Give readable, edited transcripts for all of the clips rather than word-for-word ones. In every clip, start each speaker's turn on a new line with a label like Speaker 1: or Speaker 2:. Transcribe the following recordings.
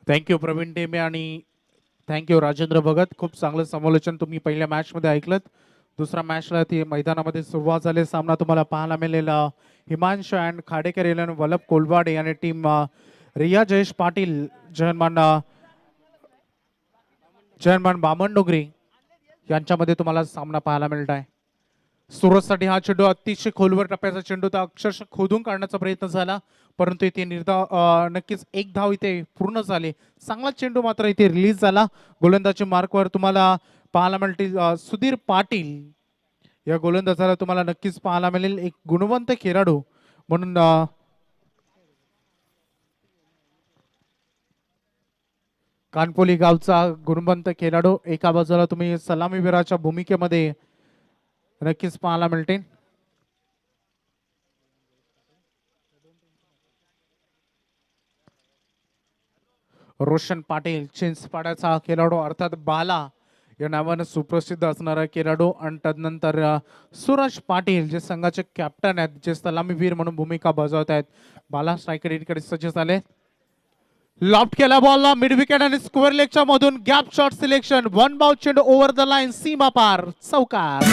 Speaker 1: Thank you Pravin टेमे आणि thank you Rajendra Bhagat. खूप चांगलं समालोचन तुम्ही पहिल्या मॅचमध्ये ऐकलं. दुसऱ्या मॅचला ती मैदानामध्ये सुरुवात झाली. सामना तुम्हाला पाहायला मिळालेला हिमांशु अँड खाडेकर इलेवन वल्लभ कोलवाडे आणि टीम रिया जयेश पाटील जयमान बामणडोंगरी यांच्यामध्ये तुम्हाला सामना पाहायला मिळत आहे. सुरतसाठी हा चेंडू अतिशय खोलवर टप्प्याचा चेंडू तर अक्षरशः खोदून काढण्याचा प्रयत्न झाला, परंतु इथे नक्कीच एक धाव इथे पूर्ण झाली. चांगला चेंडू मात्र इथे रिलीज झाला. गोलंदाजी मार्कवर तुम्हाला पाहायला मिळतील सुधीर पाटील या गोलंदाजाला तुम्हाला नक्कीच पाहायला मिळेल. एक गुणवंत खेळाडू म्हणून कानपोली गावचा गुणवंत खेळाडू. एका बाजूला तुम्ही सलामीवीराच्या भूमिकेमध्ये नक्कीच पाहायला मिळते. रोशन पाटील चिंचपाड्याचा खेळाडू अर्थात बाला या नावानं सुप्रसिद्ध असणारा खेळाडू आणि तदनंतर सूरज पाटील जे संघाचे कॅप्टन आहेत, जे सलामीवीर म्हणून भूमिका बजावत आहेत. बाला स्ट्रायकर सज्ज झाले. लॉफ्ट केला बॉलला मिड विकेट आणि स्क्वेअर लेगच्या मधून gap shot selection. One bounce चेंडू ओव्हर द लाईन सीमा पार चौकार.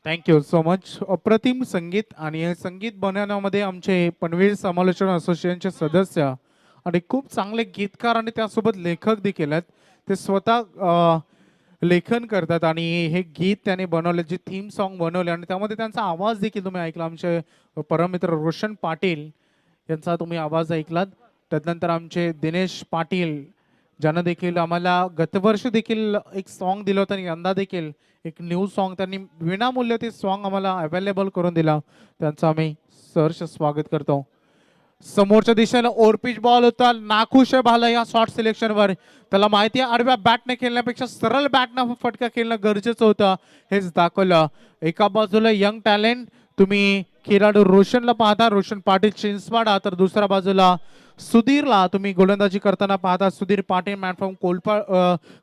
Speaker 1: Thank you so much. अप्रतिम संगीत आणि हे संगीत बनवण्यामध्ये आमचे पनवेल समालोचन असोसिएशनचे सदस्य आणि खूप चांगले गीतकार आणि त्यासोबत लेखक देखील आहेत. ते स्वतः लेखन करतात आणि हे गीत त्याने बनवले, जे थीम सॉन्ग बनवले आणि त्यामध्ये त्यांचा आवाज देखील तुम्ही ऐकला. आमचे परममित्र रोशन पाटील यांचा तुम्ही आवाज ऐकलात. त्यानंतर आमचे दिनेश पाटील ज्यानं देखील आम्हाला गतवर्षी देखील एक सॉन्ग दिलं होतं आणि यंदा देखील एक न्यू सॉन्ग त्यांनी विनामूल्य ते सॉन्ग आम्हाला अवेलेबल करून दिला. त्यांचं आम्ही सहर्ष स्वागत करतो. समोरच्या दिशेला ओव्हरपिच बॉल होता. नाखुश आहे भाला या शॉर्ट सिलेक्शनवर. त्याला माहिती आहे आडव्या बॅटने खेळण्यापेक्षा सरळ बॅटनं फटका खेळणं गरजेचं होतं, हेच दाखवलं. एका बाजूला यंग टॅलेंट तुम्ही खेळाडू रोशनला पाहता, रोशन पाटील चिंचवाडा, तर दुसऱ्या बाजूला सुधीरला तुम्ही गोलंदाजी करताना पाहता. सुधीर पाटील मॅन फ्रॉम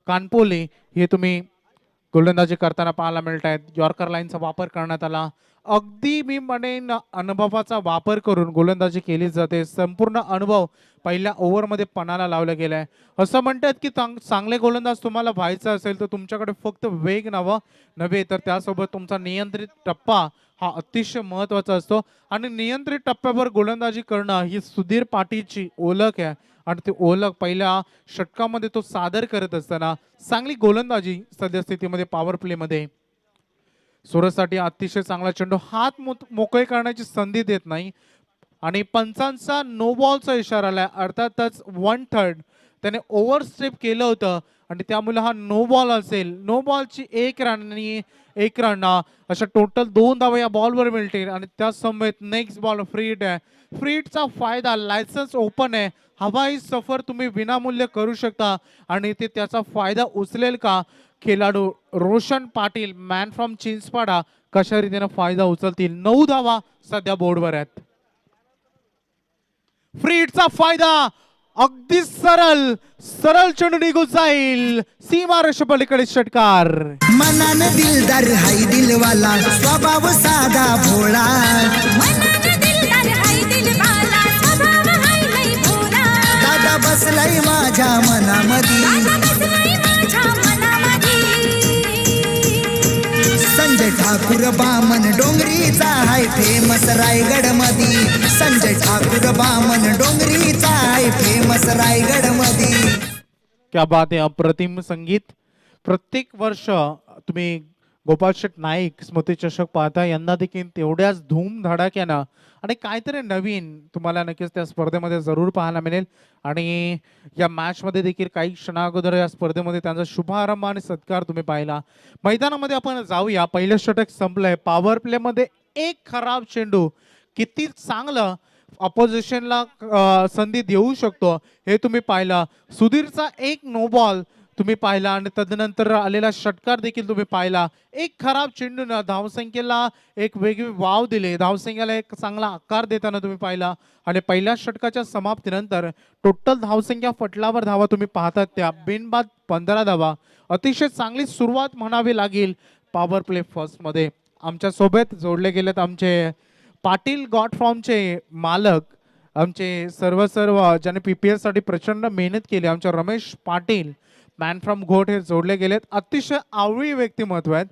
Speaker 1: कानपोले हे तुम्ही गोलंदाजी करताना पाहायला मिळत आहेत. यॉर्कर लाईनचा वापर करण्यात आला. अगदी मी म्हणेन अनुभवाचा वापर करून गोलंदाजी केली जाते. संपूर्ण अनुभव पहिल्या ओव्हरमध्ये पणाला लावला गेलाय. असं म्हणतात की चांगले गोलंदाज तुम्हाला व्हायचं असेल तर तुमच्याकडे फक्त वेग नव्हे तर त्यासोबत तुमचा नियंत्रित टप्पा हा अतिशय महत्वाचा असतो आणि नियंत्रित टप्प्यावर गोलंदाजी करणं ही सुधीर पाटीलची ओळख आहे आणि ती ओळख पहिल्या षटकामध्ये तो सादर करत असताना चांगली गोलंदाजी सद्यस्थितीमध्ये पॉवर प्ले मध्ये. सुरतसाठी अतिशय चांगला चेंडू, हात मोकळे करण्याची संधी देत नाही आणि पंचांचा नो बॉलचा इशारा आलाय. अर्थातच 1/3 त्याने ओव्हर स्टेप केलं होतं आणि त्यामुळे हा नो बॉल असेल. नो बॉलची 1 रन आणि 1 रन अशा टोटल 2 धावा या बॉलवर मिळतील आणि त्या समेत नेक्स्ट बॉल फ्री हिट आहे. फ्री हिटचा फायदा, लायसन्स ओपन आहे, हवाई सफर तुम्ही विनामूल्य करू शकता आणि ते त्याचा फायदा उचलेल का खेळाडू रोशन पाटील मॅन फ्रॉम चिंचपाडा कशा रीतीने फायदा उचलतील. 9 धावा सध्या बोर्डवर आहेत. फ्री हिटचा फायदा, अगदी सरळ चेंडू निघून जाईल सीमा रेषेपलीकडे षटकार.
Speaker 2: मनाने दिलदार हाय दिलवाला, स्वभाव साधा भोळा. दादा बसलाय माझ्या मनामधी. संजय ठाकूर बामन डोंगरीचा हाय फेमस रायगड मधी. संजय ठाकूर बामन डोंगरीचा हाय फेमस रायगड मधी.
Speaker 1: क्या बात आहे. अप्रतिम संगीत. प्रत्येक वर्ष तुम्ही गोपाल शेठ नाईक स्मृती चषक पाहता, यंदा देखील तेवढ्याच धूम धडाक्यानं आणि काहीतरी नवीन तुम्हाला नक्कीच त्या स्पर्धेमध्ये जरूर पाहायला मिळेल. आणि या मॅच मध्ये देखील काही क्षणाअगोदर या स्पर्धेमध्ये त्यांचा शुभारंभ आणि सत्कार तुम्ही पाहिला. मैदानामध्ये आपण जाऊया. पहिलं षटक संपलंय. पॉवर प्ले मध्ये एक खराब चेंडू किती चांगलं ऑपोजिशनला संधी देऊ शकतो हे तुम्ही पाहिलं. सुधीरचा एक नो बॉल तुम्ही पाहिला आणि तदनंतर आलेला षटकार देखील तुम्ही पाहिला. एक खराब चेंडूनं धावसंख्येला एक वेगळी वाव दिली, धावसंख्येला एक चांगला आकार देताना तुम्ही पाहिला आणि पहिल्या षटकाच्या समाप्तीनंतर टोटल धावसंख्या फटलावर धावा तुम्ही पाहतात त्या बिनबाद 15 धावा. अतिशय चांगली सुरुवात म्हणावी लागेल पॉवर प्ले फर्स्ट मध्ये. आमच्या सोबत जोडले गेलेत आमचे पाटील गॉड फॉर्मचे मालक, आमचे सर्व ज्याने पीपीएस साठी प्रचंड मेहनत केली, आमचे रमेश पाटील मॅन फ्रॉम घोट हे जोडले गेलेत. अतिशय आवडी व्यक्तिमत्व आहेत,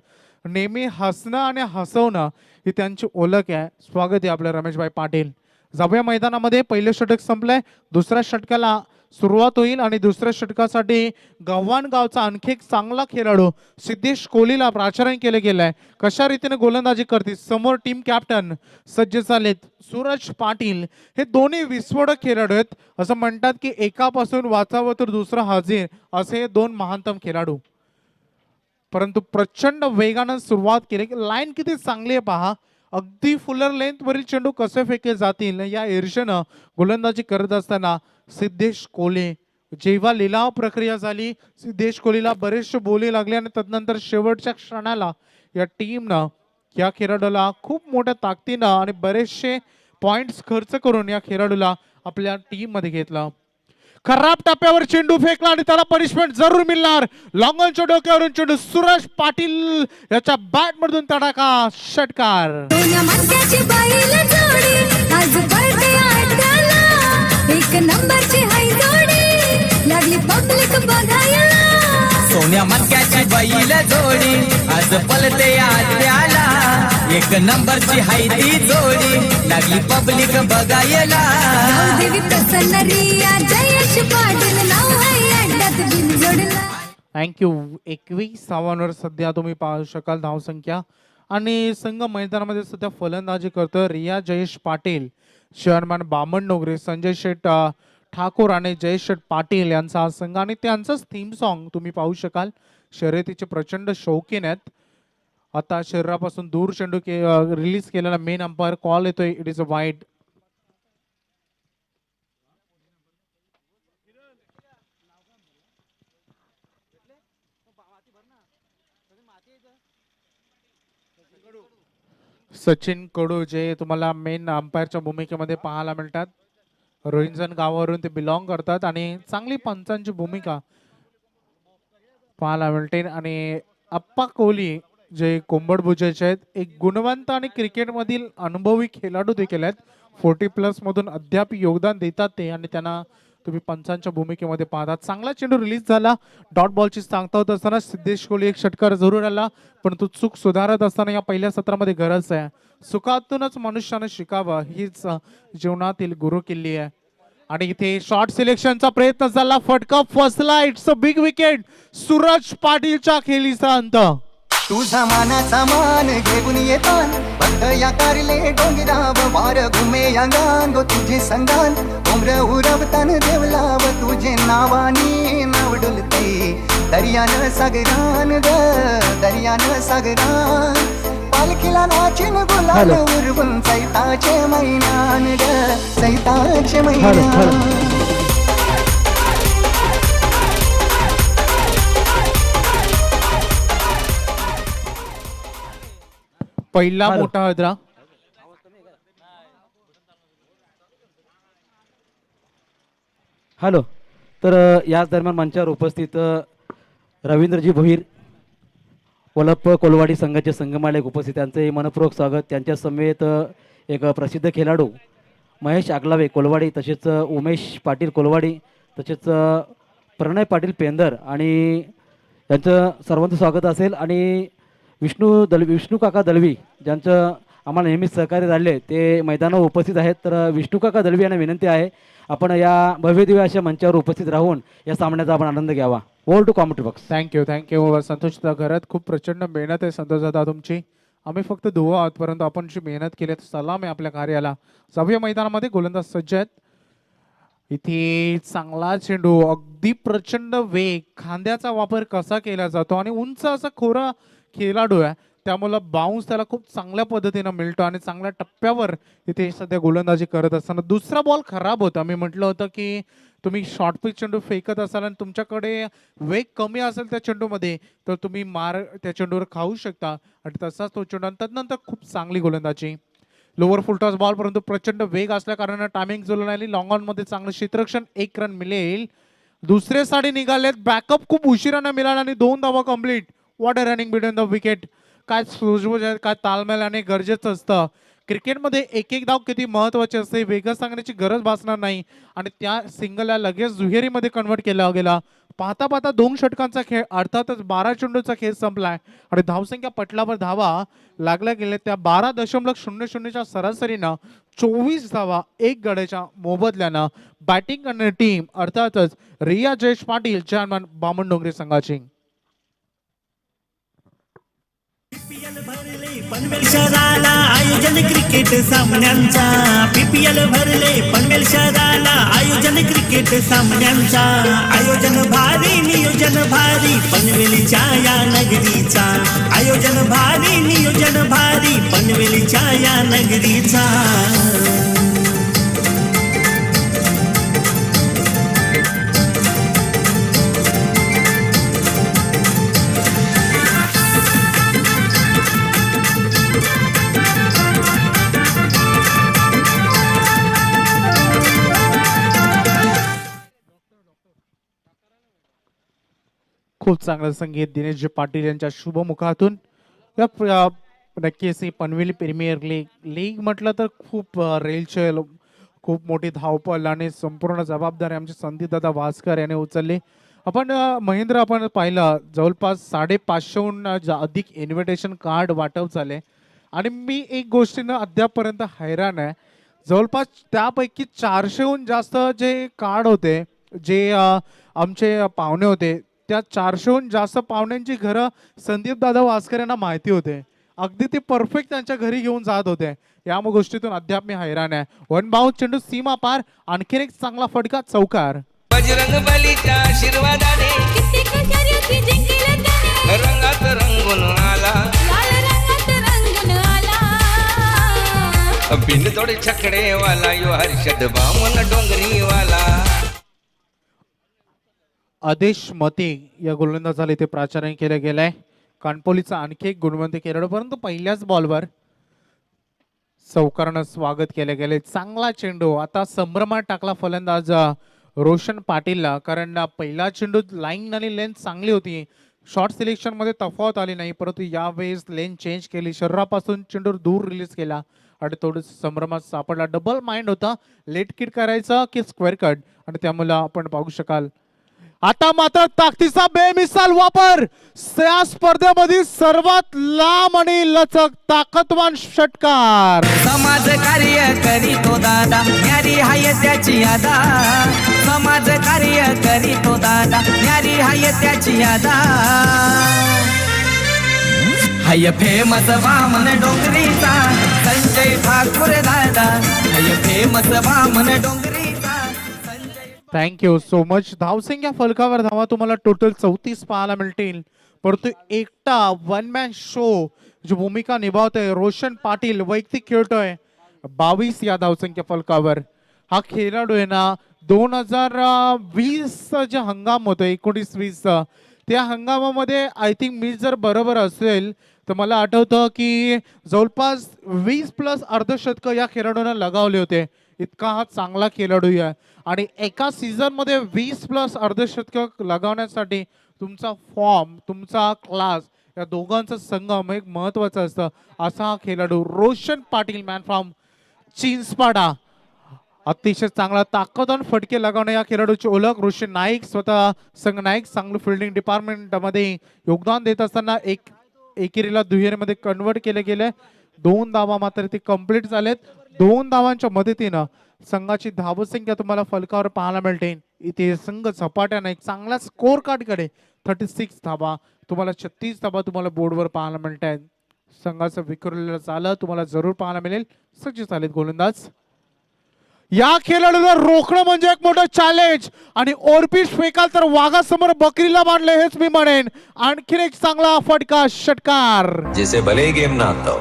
Speaker 1: नेहमी हसणं आणि हसवणं ही त्यांची ओळख आहे. स्वागत आहे आपलं रमेशभाई पाटील. जाऊया मैदानामध्ये. पहिलं षटक संपलंय, दुसऱ्या षटकाला सुरुवात होईल आणि दुसऱ्या षटकासाठी गव्हाण गावचा आणखी एक चांगला खेळाडू सिद्धेश कोहलीला प्राचारण केलं गेलंय. कशा रीतीने गोलंदाजी करते, समोर टीम कॅप्टन सज्ज झालेत सूरज पाटील. हे दोन्ही विस्फोटक खेळाडू आहेत. असं म्हणतात की एकापासून वाचावं तर दुसरं हजीर, असे दोन महानतम खेळाडू. परंतु प्रचंड वेगानं सुरुवात केली. लाईन किती चांगली आहे पहा. अगदी फुलर लेंथ वरील चेंडू कसे फेकले जातील या ईर्षेनं गोलंदाजी करत असताना सिद्धेश कोहली, जेव्हा लिलाव प्रक्रिया झाली सिद्धेश कोहलीला बरेचसे बोली लागले आणि तदनंतर शेवटच्या क्षणाला या टीमनं या खेळाडूला खूप मोठ्या ताकदीनं आणि बरेचसे पॉइंट्स खर्च करून या खेळाडूला आपल्या टीम मध्ये घेतलं. खराब टप्प्यावर चेंडू फेकला आणि त्याला पनिशमेंट जरूर मिळणार. लॉंगॉनच्या डोक्यावरून चेंडू सूरज पाटील याच्या बॅट मधून तडाखा, षटकार.
Speaker 3: एक नंबरची हाय जोडी लागली पब्लिक बघायला.
Speaker 4: सोन्या मटक्याची बैल जोडी आज पलते आल्याला. एक नंबरची हाय ती जोडी लागली पब्लिक बघायला.
Speaker 3: देवी प्रसन्न रिया जयेश पाटील नाव आहे अड्ड्यात बिन जोडला.
Speaker 1: थँक्यू. 21 धावांवर सध्या तुम्ही पाहू शकाल धावसंख्या आणि संघ मैदानामध्ये सध्या फलंदाजी करतो रिया जयेश पाटील, चेअरमॅन बामण नोगरे, संजय शेठ ठाकूर आणि जयेश शेठ पाटील यांचा हा संघ आणि त्यांचंच थीम सॉन्ग तुम्ही पाहू शकाल. शर्यतीचे प्रचंड शौकीन आहेत. आता शरीरापासून दूर चेंडू रिलीज केलेला मेन अंपायर कॉल येतोय, it is a wide. Sachin कडू जे तुम्हाला मेन अंपायरच्या भूमिकेमध्ये पाहायला मिळतात. रोहिंजन गावावरून ते बिलॉंग करतात आणि चांगली पंचांची भूमिका पाहायला मिळते. आणि अप्पा कोहली जे कोंबडभुजेचे आहेत, एक गुणवंत आणि क्रिकेटमधील अनुभवी खेळाडू देखील आहेत. 40+ मधून अद्याप योगदान देतात ते आणि त्यांना तुम्ही पंचांच्या भूमिकेमध्ये पाहतात. चांगला चेंडू रिलीज झाला. डॉट बॉलची सांगता होत असताना सिद्धेश कोहली एक षटकार जरूर आला, परंतु चूक सुधारत असताना या पहिल्या सत्रामध्ये गरज आहे. चुकातूनच मनुष्याने शिकावं हीच जीवनातील गुरु किल्ली आहे. आणि इथे शॉर्ट सिलेक्शनचा प्रयत्न झाला, फटका फसला. It's a big wicket. Suraj पाटीलच्या खेळीचा अंत.
Speaker 2: तुझा मानाचा मान घेऊन येतान बंद या कारले डोंगराव वार घुमे या गांगो तुझे संगान. उमर उरवतान देवलाव तुझे नावानी नाव डुलते दर्यान सागरान ग दर्यान सागरान. पालखीला नाचिन गुलाल उरवून चैताचे महिन्यान ग चैताचे महिन्यान.
Speaker 1: पहिला मोठा हदरा.
Speaker 5: हॅलो. तर याच दरम्यान मंचावर उपस्थित रवींद्रजी भोईर, वलप कोलवाडी संघाचे संघमालक उपस्थित, त्यांचे मनपूर्वक स्वागत. त्यांच्या समेत एक प्रसिद्ध खेळाडू महेश आगलावे कोलवाडी, तसेच उमेश पाटील कोलवाडी, तसेच प्रणय पाटील पेंदर आणि यांचं सर्वांचं स्वागत असेल. आणि विष्णू काका दलवी ज्यांचं आम्हाला नेहमीच सहकार्य झाले ते मैदानावर उपस्थित आहेत. तर विष्णू काका दलवी यांना विनंती आहे आपण या भव्यदिव्य अशा मंचावर उपस्थित राहून या सामन्याचा आपण आनंद घ्यावा. Over to commentary box.
Speaker 1: Thank you Santosh दादा. घरात खूप प्रचंड मेहनत आहे संतोष दादा तुमची. आम्ही फक्त दुवा आहोत, परंतु आपण जी मेहनत केली सलाम आहे आपल्या कार्याला. जाऊया मैदानामध्ये. गोलंदाज सज्ज आहेत. इथे चांगला चेंडू, अगदी प्रचंड वेग, खांद्याचा वापर कसा केला जातो आणि उंच असा खोरा खेळाडू आहे. त्यामुळे बाउन्स त्याला खूप चांगल्या पद्धतीनं मिळतो आणि चांगल्या टप्प्यावर इथे सध्या गोलंदाजी करत असताना दुसरा बॉल खराब होता. मी म्हटलं होतं की तुम्ही शॉर्ट पिच चेंडू फेकत असाल आणि तुमच्याकडे वेग कमी असेल त्या चेंडूमध्ये तर तुम्ही मार त्या चेंडूवर खाऊ शकता आणि तसाच तो चेंडू आणि तदनंतर खूप चांगली गोलंदाजी. लोअर फुलटॉस बॉल परंतु प्रचंड वेग असल्या कारणाने टायमिंग जुळून आली. लॉंग ऑन मध्ये चांगलं क्षेत्ररक्षण, 1 रन मिळेल. दुसरे साडी निघालेत, बॅकअप खूप उशिराने मिळाला आणि 2 धावा complete. What a running between the wicket. काय सूझबूझ आहे, काय ताळमेळ आणि गरजेचं असतं. क्रिकेटमध्ये एक एक धाव किती महत्वाचे असते वेगळं सांगण्याची गरज भासणार नाही आणि त्या सिंगलला लगेच दुहेरीमध्ये कन्वर्ट केला गेला. पाहता पाहता 2 षटकांचा खेळ अर्थातच 12 चेंडूचा खेळ संपलाय आणि धावसंख्या पटलावर धावा लागल्या गेल्या त्या 12.00च्या सरासरीनं 24 धावा 1 गड्याच्या मोबदल्यानं बॅटिंग करणारी टीम अर्थातच रिया जयेश पाटील चेअरमन बामणडोंगरे संघाची.
Speaker 6: पनवेल शहराला आयोजन क्रिकेट सामन्यांचा. PPL भरले पनवेल शहराला आयोजन क्रिकेट सामन्यांचा. आयोजन भारी नियोजन भारी पनवेलच्या या नगरीचा. आयोजन भारी नियोजन भारी पनवेलच्या या नगरीचा.
Speaker 1: खूप चांगलं संगीत दिनेश पाटील यांच्या शुभमुखातून. नक्कीच ही पनवेल प्रीमियर लीग म्हटलं तर खूप रेलचेल, खूप मोठी धावपळ आणि संपूर्ण जबाबदारी आमचे संदीपदादा वासकर याने उचलली. आपण महेंद्र आपण पाहिलं जवळपास 550हून अधिक इन्व्हिटेशन कार्ड वाटप झाले आणि मी एक गोष्टीनं अद्यापपर्यंत हैराण आहे. जवळपास त्यापैकी 400हून जास्त जे कार्ड होते जे आमचे पाहुणे होते त्या 400हून जास्त पाहुण्यांची घरं संदीपदादा वासकर यांना माहिती होते. अगदी ते परफेक्ट त्यांच्या घरी घेऊन जात होते. या गोष्टीतून अद्याप मी हैराण आहे. वन बाउंस चेंडू सीमा पार, आणखीन एक चांगला फटका चौकार.
Speaker 7: बजरंग बलीच्या आशीर्वादाने
Speaker 3: कित्येक शर्यती जिंकल्या त्याने,
Speaker 7: रंगात रंगून आला
Speaker 3: लाल रंगात रंगून आला.
Speaker 7: बिनतोड छकडे वाला यो हर्षद बामन डोंगरी वाला.
Speaker 1: आदेश मते या गोलंदाजाला इथे प्राचार्य केलं गेलंय. कानपोलीचा आणखी एक गुणवंत खेळाडू परंतु पहिल्याच बॉलवर चौकारानं स्वागत केलं गेले. चांगला चेंडू आता संभ्रमात टाकला फलंदाज रोशन पाटीलला कारण पहिला चेंडू लाईन आणि लेंथ चांगली होती. शॉर्ट सिलेक्शन मध्ये तफावत आली नाही परंतु यावेळेस लेन चेंज केली, शरीरापासून चेंडू दूर रिलीज केला आणि थोडं संभ्रमात सापडला. डबल माइंड होता लेट किट करायचं की स्क्वेअर कट आणि त्यामुळे आपण पाहू शकाल आता मात्र ताकदीचा बेमिसाल वापर. या स्पर्धेमधील सर्वात लांब आणि लचक ताकदवान षटकार.
Speaker 4: समाज कार्य करीतो दादा न्यारी हाय त्याची यादा. समाज कार्य करीतो दादा न्यारी हाय त्याची यादा. हाय फेमस वामन डोंगरीचा संजय ठाकूर दादा. हाय फेमस वामन डोंगरीचा संजय.
Speaker 1: Thank you so much. धावसंख्या फलकावर धावा तुम्हाला टोटल 34 पाहायला मिळतील परंतु एकटा वन मॅन शो जी भूमिका निभावतोय रोशन पाटील वैयक्तिक खेळतोय 22 या धावसंख्या फलकावर. हा खेळाडू आहे ना 2020 जे हंगाम होतं 19-20 त्या हंगामामध्ये आय थिंक मी जर बरोबर असेल तर मला आठवतं की जवळपास 20+ अर्धशतक या खेळाडूंना लगावले होते. इतका हा चांगला खेळाडू आहे आणि एका सीझन मध्ये 20+ अर्धशतक लगावण्यासाठी तुमचा फॉर्म तुमचा क्लास या दोघांचं संगम एक महत्वाचं असतं. असा हा खेळाडू रोशन पाटील मॅन फ्रॉम चिंचपाडा. अतिशय चांगला ताकदवान फटके लगावणे या खेळाडूची ओळख. रोशन नाईक स्वतः संघ नाईक चांगलं फिल्डिंग डिपार्टमेंट मध्ये योगदान देत असताना एकेरीला दुहेरीमध्ये कन्वर्ट केले गेले. 2 धावा मात्र ते कंप्लीट झालेत. 2 धावांच्या मदतीनं संघाची धावसंख्या तुम्हाला फलकावर पाहायला मिळते. इथे संघ झपाट्याने एक चांगला स्कोर कार्डकडे 36 धावा तुम्हाला 36 धावा तुम्हाला बोर्डवर पाहायला मिळत आहेत. संघाचं विखुरलेलं चाल तुम्हाला जरूर पाहायला मिळेल. सज्ज झालेत गोलंदाज. या खेळाडूला रोखणं म्हणजे एक मोठं चॅलेंज आणि ओरपीस फेकाल तर वाघासमोर बकरीला बांधले हेच मी म्हणेन. आणखीन एक चांगला फटका षटकार.
Speaker 8: जिसे भले ही गेम ना आता हो.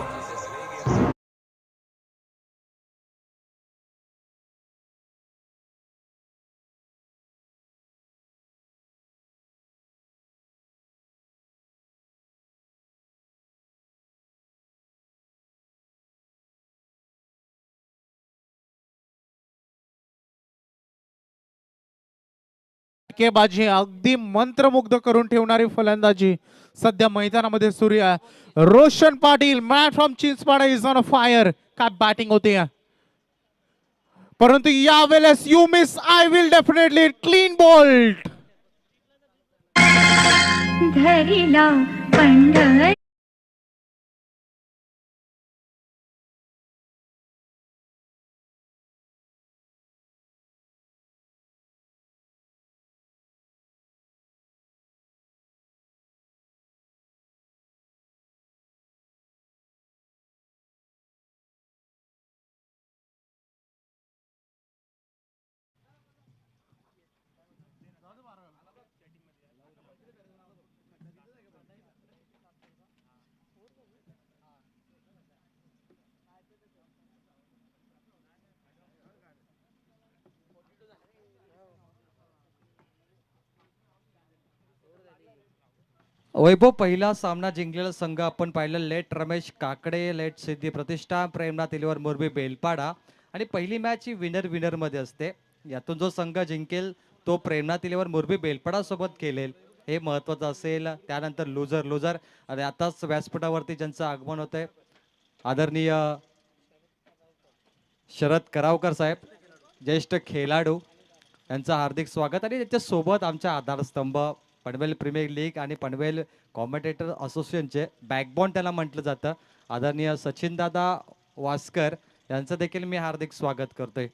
Speaker 1: बाजी अगदी मंत्रमुग्ध करून ठेवणारी फलंदाजी सध्या मैदानामध्ये सुरू आहे. Roshan Patil man from Chinchpada is on fire. काय बॅटिंग होते, परंतु यावेळेस you miss I will definitely clean bowled.
Speaker 3: धरिला पंढर
Speaker 9: वैभव, पहिला सामना जिंकलेला संघ आपण पाहिलं लेट रमेश काकडे, लेट सिद्धी प्रतिष्ठा, प्रेमनाथ इलेवर मोरबी बेलपाडा. आणि पहिली मॅच ही विनर मध्ये असते. यातून जो संघ जिंकेल तो प्रेमनाथ इलेवर मोरबी बेलपाडा सोबत खेळेल, हे महत्वाचं असेल. त्यानंतर लुझर आणि आताच व्यासपीठावरती ज्यांचं आगमन होतंय आदरणीय शरद करावकर साहेब, ज्येष्ठ खेळाडू, यांचं हार्दिक स्वागत. आणि त्याच्या सोबत आमच्या आधारस्तंभ पनवेल प्रीमियर लीग आणि पनवेल कॉमेंटेटर असोसिएशनचे बॅकबोन त्याला म्हटलं जातं, आदरणीय सचिन दादा वास्कर यांचं देखील मी हार्दिक स्वागत करतोय.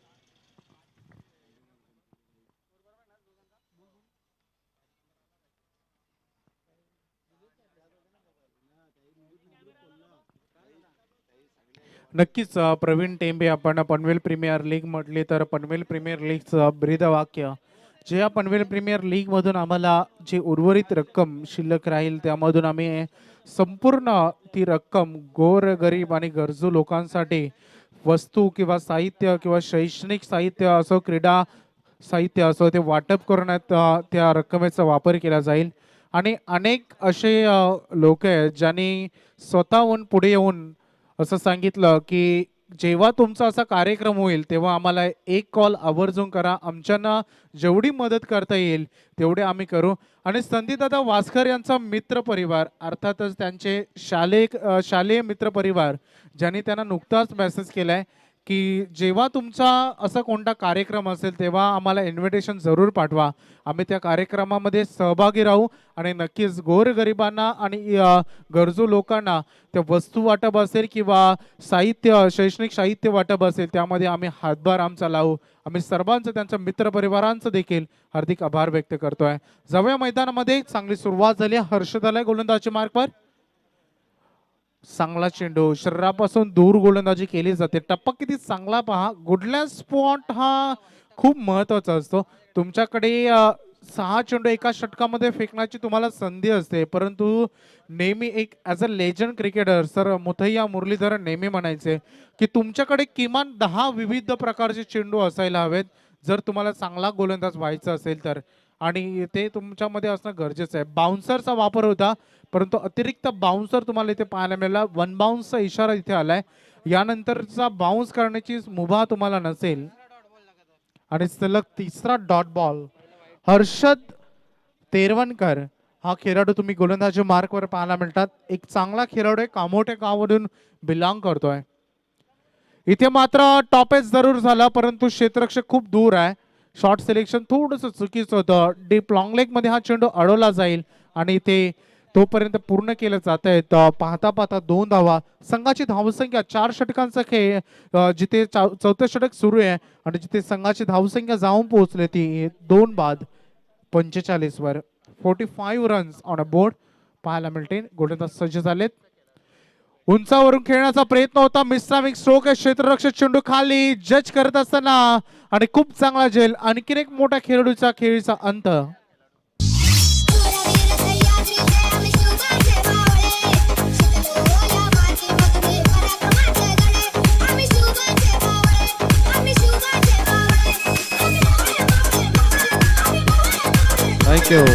Speaker 1: नक्कीच प्रवीण टेंबे, आपण पनवेल प्रीमियर लीग म्हटले तर पनवेल प्रीमियर लीगचं ब्रीदवाक्य जे या पनवेल प्रीमियर लीग मधून आम्हाला जी उर्वरित रक्कम शिल्लक राहील त्यामधून आम्ही संपूर्ण ती रक्कम गोर गरीब आणि गरजू लोकांसाठी वस्तू किंवा साहित्य किंवा शैक्षणिक साहित्य असो, क्रीडा साहित्य असो, ते वाटप करण्यात त्या रक्कमेचा वापर केला जाईल. आणि अनेक असे लोक आहेत ज्यांनी स्वतःहून पुढे येऊन असं सांगितलं की जेव्हा तुमचा असा कार्यक्रम होईल तेव्हा आम्हाला एक कॉल आवर्जून करा, आमच्यांना जेवढी मदत करता येईल तेवढे आम्ही करू. आणि संदीपदादा वास्कर यांचा मित्र परिवार, अर्थातच त्यांचे शालेय मित्र परिवार, ज्यांनी त्यांना नुकताच मेसेज केलाय की जेव्हा तुमचा असा कोणता कार्यक्रम असेल तेव्हा आम्हाला इन्व्हिटेशन जरूर पाठवा, आम्ही त्या कार्यक्रमामध्ये सहभागी राहू. आणि नक्कीच गोरगरिबांना आणि गरजू लोकांना त्या वस्तू वाटप असेल किंवा साहित्य, शैक्षणिक साहित्य वाटप असेल, त्यामध्ये आम्ही हातभार आमचा लावू. आम्ही सर्वांचं, त्यांच्या मित्रपरिवारांचं देखील हार्दिक आभार व्यक्त करतोय. जाऊया मैदानामध्ये. चांगली सुरुवात झाली, हर्षद आलाय गोलंदाजी मार्कवर. चांगला चेंडू, शरीरापासून दूर गोलंदाजी केली जाते. टप्पा किती चांगला पहा. गुडलँड स्पॉट हा खूप महत्वाचा असतो. तुमच्याकडे 6 चेंडू एका षटकामध्ये फेकण्याची तुम्हाला संधी असते, परंतु नेहमी एक as a legend cricketer sir Muttiah Muralitharan नेहमी म्हणायचे की तुमच्याकडे किमान 10 विविध प्रकारचे चेंडू असायला हवेत जर तुम्हाला चांगला गोलंदाज व्हायचं असेल तर. आणि ते तुमच्यामध्ये असणं गरजेचं आहे. बाउन्सरचा वापर होता, परंतु अतिरिक्त बाउन्सर तुम्हाला इथे पाहायला मिळाला. वन बाउन्सचा इशारा इथे आलाय. यानंतरचा बाउन्स करण्याची मुभा तुम्हाला नसेल. आणि सलग तिसरा डॉट बॉल. हर्षद तेरवणकर हा खेळाडू तुम्ही गोलंदाजी मार्कवर पाहायला मिळतात. एक चांगला खेळाडू आहे, कामोठे गावामधून बिलॉंग करतोय. इथे मात्र टॉपेज जरूर झाला, परंतु क्षेत्ररक्षक खूप दूर आहे. शॉर्ट सिलेक्शन थोडंसं चुकीचं होतं. डीप लॉंग लेग मध्ये हा चेंडू अडवला जाईल आणि ते तोपर्यंत पूर्ण केलं जात आहे. पाहता पाहता 2 धावा. संघाची धावसंख्या 4 षटकांचा खेळ, जिथे 4थं षटक सुरू आहे आणि जिथे संघाची धावसंख्या जाऊन पोहोचली ती 2 बाद 45 वर. 45 रन्स ऑन अ बोर्ड पाहायला मिळते. गोलंदाज सज्ज झालेत. उंचावरून खेळण्याचा प्रयत्न होता. मिस्ट्रामिक स्ट्रोक आहे. क्षेत्ररक्षक चेंडू खाली जज करत असताना आणि खूप चांगला झेल. आणखीन एक मोठ्या खेळाडूचा खेळीचा अंत.
Speaker 5: थँक्यू.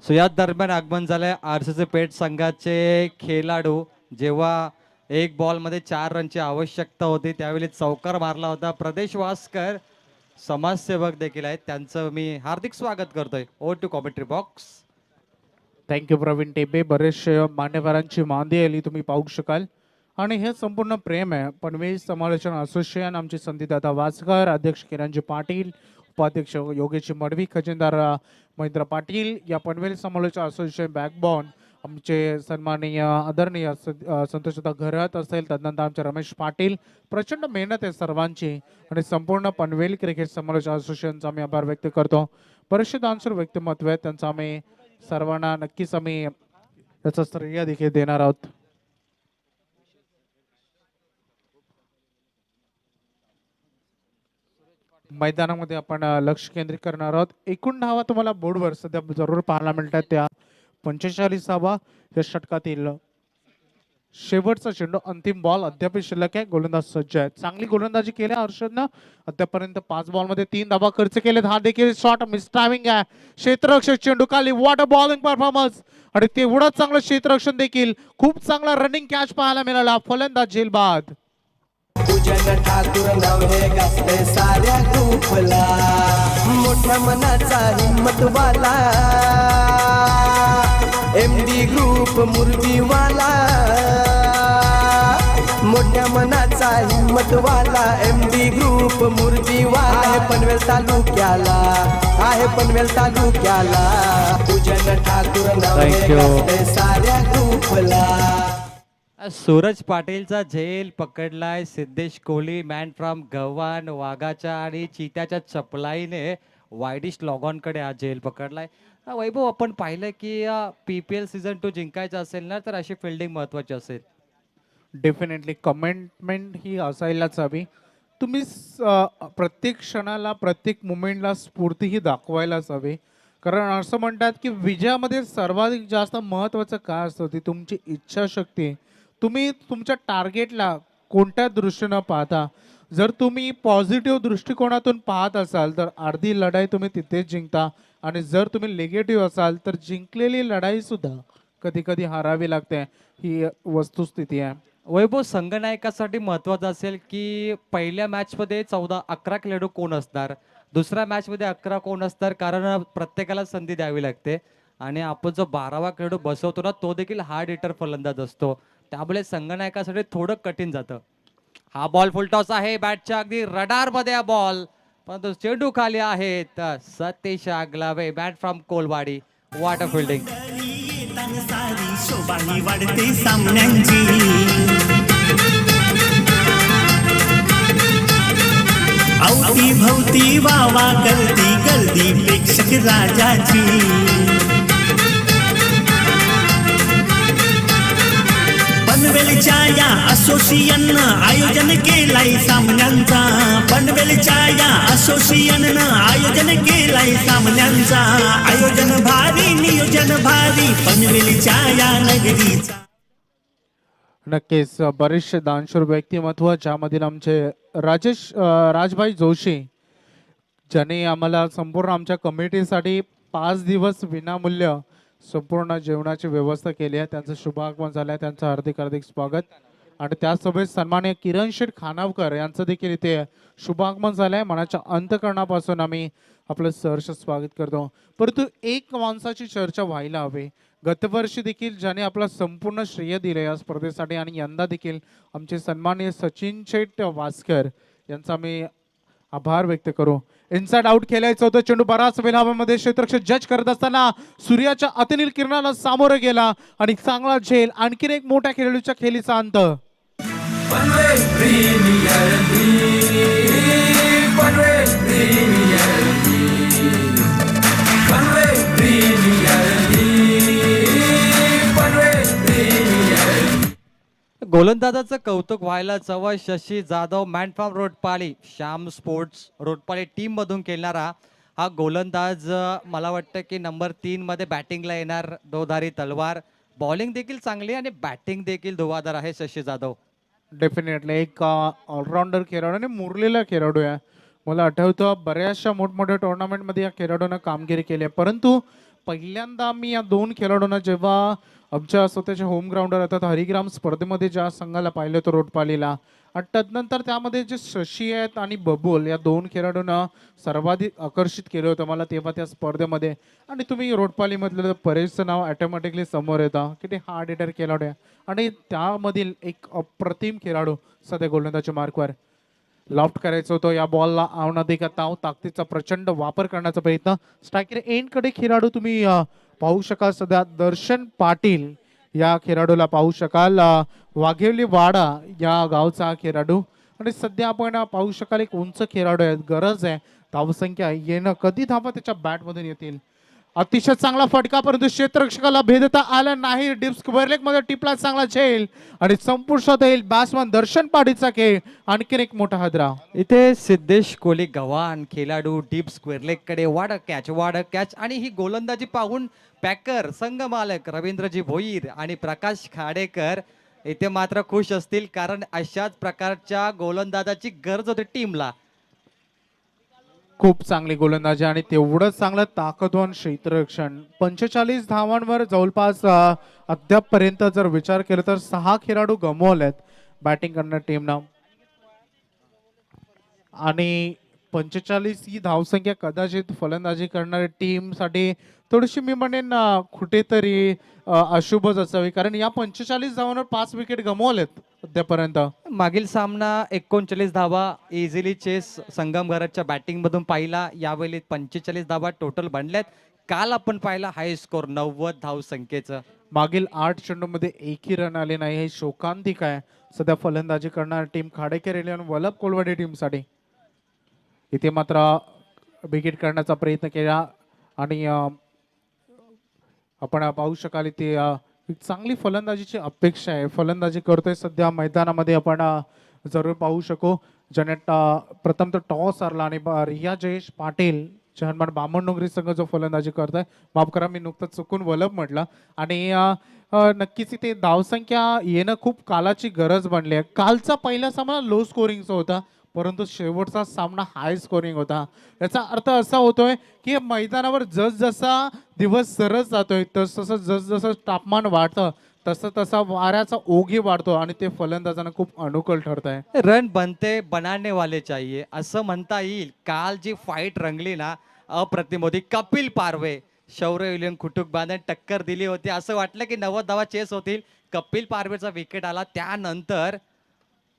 Speaker 9: सो या दरम्यान आगमन झालंय आरसीसी पेठ संघाचे खेळाडू. जेव्हा एक बॉलमध्ये 4 रनची आवश्यकता होती त्यावेळी चौकार मारला होता प्रदेश वास्कर, समाजसेवक देखील आहेत, त्यांचं मी हार्दिक स्वागत करतोय. Over to commentary box.
Speaker 1: Thank you Pravin Tembe. बरेचसे मान्यवरांची मांदी आली तुम्ही पाहू शकाल. आणि हे संपूर्ण प्रेम आहे पनवेल समालोचन असोसिएशन. आमचे संदीपदादा वासकर, अध्यक्ष किरणजी पाटील, उपाध्यक्ष योगेश मडवी, खजिनदार महेंद्र पाटील, या पनवेल समालोचन असोसिएशन बॅकबोन आमचे सन्माननीय आदरणीय संतोषदा घरत असेल, तदनंतर आमचे रमेश पाटील. प्रचंड मेहनत आहे सर्वांची आणि संपूर्ण पनवेल क्रिकेट समालोचन असोसिएशनचा आम्ही आभार व्यक्त करतो. बरेचसे दानशूर व्यक्तिमत्व आहेत, त्यांचा आम्ही सर्वांना नक्कीच आम्ही त्याचं श्रेय देखील देणार आहोत. मैदानामध्ये आपण लक्ष केंद्रित करणार आहोत. एकूण धावा तुम्हाला बोर्डवर सध्या जरूर पाहायला मिळतात. त्या 45वा या षटकातील शेवटचा चेंडू, अंतिम बॉल अद्याप शिल्लक आहे. गोलंदाज सज्ज आहे. चांगली गोलंदाजी केली हर्षदनं. अद्यापर्यंत 5 बॉलमध्ये 3 धावा खर्च केलेत. हा देखील शॉट मिस टायमिंग आहे. क्षेत्ररक्षक चेंडू खाली. What a bowling performance. आणि तेवढंच चांगलं क्षेत्ररक्षण देखील. खूप चांगला रनिंग कॅच पाहायला मिळाला. फलंदाज झेल बाद.
Speaker 4: पूजन ठाकूर नाव हे गाजते साऱ्या ग्रुपला. मोठ्या मनाचा हिम्मतवाला MD ग्रुप मुरबीवाला. मोठ्या मनाचा हिम्मतवाला MD ग्रुप मुरबीवाला. आहे पनवेल तालुक्याला, आहे पनवेल तालुक्याला. पूजन ठाकूर नाव हे गाजते साऱ्या ग्रुपला. सूरज पाटीलचा झेल पकडलाय. सिद्धेश कोहली मॅन फ्रॉम गव्हाण वाघाच्या आणि चित्याच्या चपलाईने वायडिश लॉगॉन कडे हा झेल पकडलाय. वैभव, आपण पाहिलं की PPL सीझन 2 जिंकायचं असेल ना तर अशी फिल्डिंग महत्वाची असेल.
Speaker 1: डेफिनेटली कमिटमेंट ही असायलाच हवी. तुम्ही प्रत्येक क्षणाला प्रत्येक मुमेंटला स्फूर्तीही दाखवायलाच हवी. कारण असं म्हणतात की विजयामध्ये सर्वाधिक जास्त महत्त्वाचं काय असतं ती तुमची इच्छाशक्ती. तुम्ही तुमच्या टार्गेटला कोणत्या दृष्टीनं पाहता. जर तुम्ही पॉझिटिव्ह दृष्टिकोनातून पाहत असाल तर अर्धी लढाई तुम्ही तिथेच जिंकता. आणि जर तुम्ही निगेटिव्ह असाल तर जिंकलेली लढाई सुद्धा कधी कधी हारावी लागते. ही वस्तुस्थिती आहे.
Speaker 9: वैभव, संघनायकासाठी महत्वाचं असेल की पहिल्या मॅचमध्ये 11 खेळाडू कोण असणार, दुसऱ्या मॅचमध्ये 11 कोण असणार, कारण प्रत्येकाला संधी द्यावी लागते. आणि आपण जो 12वा खेळाडू बसवतो ना तो देखील हार्ड हिटर फलंदाज असतो. त्यामुळे संघनायकासाठी थोडं कठीण जातं. हा बॉल फुलटॉस आहे. बॅटच्या अगदी रडार मध्ये हा बॉल, परंतु चेंडू खाली आहे. तर Satish Aaglave bat from Kolwadi. What a fielding.
Speaker 6: सारी शोभाही वाढते सामन्यांची. अवती भवती वावा करती गर्दी प्रेक्षक राजाची. पनवेलच्या या असोसिएशननं आयोजन केलाय सामन्यांचा. पनवेलच्या या असोसिएशननं आयोजन केलाय सामन्यांचा. आयोजन भारी, नियोजन भारी पनवेलच्या या नगरीचा.
Speaker 1: नक्कीच बरेचसे दानशूर व्यक्तिमत्व ज्यामधील आमचे राजभाई जोशी, ज्यांनी आम्हाला संपूर्ण आमच्या कमिटीसाठी 5 दिवस विनामूल्य संपूर्ण जेवणाची व्यवस्था केली आहे. त्यांचं शुभागमन झालं आहे. त्यांचं हार्दिक हार्दिक स्वागत. आणि त्यासोबत सन्माननीय किरण शेठ खानावकर यांचं देखील इथे शुभागमन झालं आहे. मनाच्या अंतकरणापासून आम्ही आपलं सहर्ष स्वागत करतो. परंतु एक माणसाची चर्चा व्हायला हवी. गतवर्षी देखील ज्याने आपला संपूर्ण श्रेय दिले या स्पर्धेसाठी आणि यंदा देखील आमचे सन्माननीय सचिन शेठ वास्कर यांचा आम्ही आभार व्यक्त करू. इनसाइड आउट खेळायचं होतं. चेंडू बराच वेळ हवेमध्ये क्षेत्ररक्षक जज करत असताना सूर्याच्या अतिनील किरणाला सामोरं गेला आणि चांगला झेल. आणखीन एक मोठ्या खेळाडूच्या खेळीचा अंत.
Speaker 9: गोलंदाजाचं कौतुक व्हायला हवं. Shashi Jadhav man from Rotpali, Shyam sports Rotpali team मधून खेळणारा हा गोलंदाज मला वाटतं की नंबर 3 मध्ये बॅटिंगला येणार. दोधारी तलवार, बॉलिंग देखील चांगली आणि बॅटिंग देखील धुवाधार आहे शशी जाधव.
Speaker 1: डेफिनेटली एक ऑलराऊंडर खेळाडू आणि मुरलेला खेळाडू आहे. मला आठवतं बऱ्याचशा मोठमोठ्या टुर्नामेंटमध्ये या खेळाडूनं कामगिरी केली आहे, परंतु पहिल्यांदा मी या 2 खेळाडूंना जेव्हा आमच्या स्वतःच्या होम ग्राउंडवर अर्थात हरिग्राम स्पर्धेमध्ये ज्या संघाला पाहिलं होतं रोटपालीला, आणि तदनंतर त्यामध्ये जे शशी आहेत आणि बबूल या 2 खेळाडूंना सर्वाधिक आकर्षित केलं होतं मला तेव्हा त्या स्पर्धेमध्ये. आणि तुम्ही रोटपालीमधलं परेशचं नाव ऑटोमॅटिकली समोर येतं की ते हार्ड हिटर खेळाडू आहे आणि त्यामधील एक अप्रतिम खेळाडू सध्या गोलंदाजच्या मार्कवर. लॉफ्ट करायचं होतं या बॉलला, आवनाधिका ताव ताकदीचा प्रचंड वापर करण्याचा प्रयत्न. स्ट्रायकर एंडकडे खेळाडू तुम्ही पाहू शकाल. सध्या दर्शन पाटील या खेळाडूला पाहू शकाल. वाघेवली वाडा या गावचा हा खेळाडू. आणि सध्या आपण पाहू शकाल एक उंच खेळाडू आहे. गरज आहे धावसंख्या येणं, कधी धावा त्याच्या बॅटमधून येतील. अतिशय चांगला फटका, परंतु क्षेत्ररक्षकाला भेदता आला नाही. डिप स्क्वेअर मध्ये टिपला चांगला झेल आणि संपुष्टात येईल बॅट्समन दर्शन पाटीलचा खेळ. आणखीन एक मोठा हादरा.
Speaker 9: इथे सिद्धेश कोहली गव्हाण खेळाडू डीप स्क्वेअर लेग कडे वाड कॅच आणि ही गोलंदाजी पाहून पॅकर संघ मालक रवींद्रजी भोईर आणि प्रकाश खाडेकर इथे मात्र खुश असतील, कारण अशाच प्रकारच्या गोलंदाजाची गरज होती टीमला.
Speaker 1: खूप चांगली गोलंदाजी आणि तेवढंच चांगलं ताकदवान क्षेत्ररक्षण. 45 धावांवर जवळपास अद्यापपर्यंत जर विचार केला तर 6 खेळाडू गमावलेत बॅटिंग करणाऱ्या टीमनं. आणि 45 ही धावसंख्या कदाचित फलंदाजी करणाऱ्या टीमसाठी थोडीशी मी म्हणेन कुठेतरी अशुभच असावी, कारण या 45 धावांवर 5 विकेट गमावलेत अद्यापर्यंत.
Speaker 9: मागील सामना 39 धावा इझिली चेस संगमघराच्या बॅटिंग मधून पाहिला. यावेळी 45 धावा टोटल बनल्यात. काल आपण पाहिला हाय स्कोर 90 धाव संख्येचं.
Speaker 1: मागील 8 चेंडूमध्ये एकही रन आले नाही, हे शोकांतिक आहे सध्या फलंदाजी करणारी टीम खाडेकर इलेव्हन वल्लभ कोलवाडी टीमसाठी. इथे मात्र विकेट करण्याचा प्रयत्न केला आणि आपण पाहू शकाल इथे एक चांगली फलंदाजीची अपेक्षा आहे. फलंदाजी करतोय सध्या मैदानामध्ये आपण जरूर पाहू शकू. ज्याने प्रथम तर टॉस हरला आणि रिया जयेश पाटील चहनमान बामणडोंगरी संघ जो फलंदाजी करतोय, माफ करा मी नुकतंच चुकून वल्लभ म्हटलं. आणि नक्कीच इथे धावसंख्या येणं खूप कालाची गरज बनली आहे. कालचा पहिला सामना लो स्कोरिंगचा होता, परंतु शेवटचा सामना हाय स्कोरिंग होता. याचा अर्थ असा होतोय की मैदानावर जसजसा दिवस सरस जातोय तसं जसजसं तापमान वाढतं तसं तसा वाऱ्याचा ओघी वाढतो आणि ते फलंदाजांना खूप अनुकूल ठरत आहे.
Speaker 9: रन बनते बनाने वाले चाहिए असं म्हणता येईल. काल जी फाईट रंगली ना अप्रतिम होती. कपिल पारवे शौर्य विलियम कुटुंबाने टक्कर दिली होती. असं वाटलं की 90 धावा चेस होतील. कपिल पारवेचा विकेट आला, त्यानंतर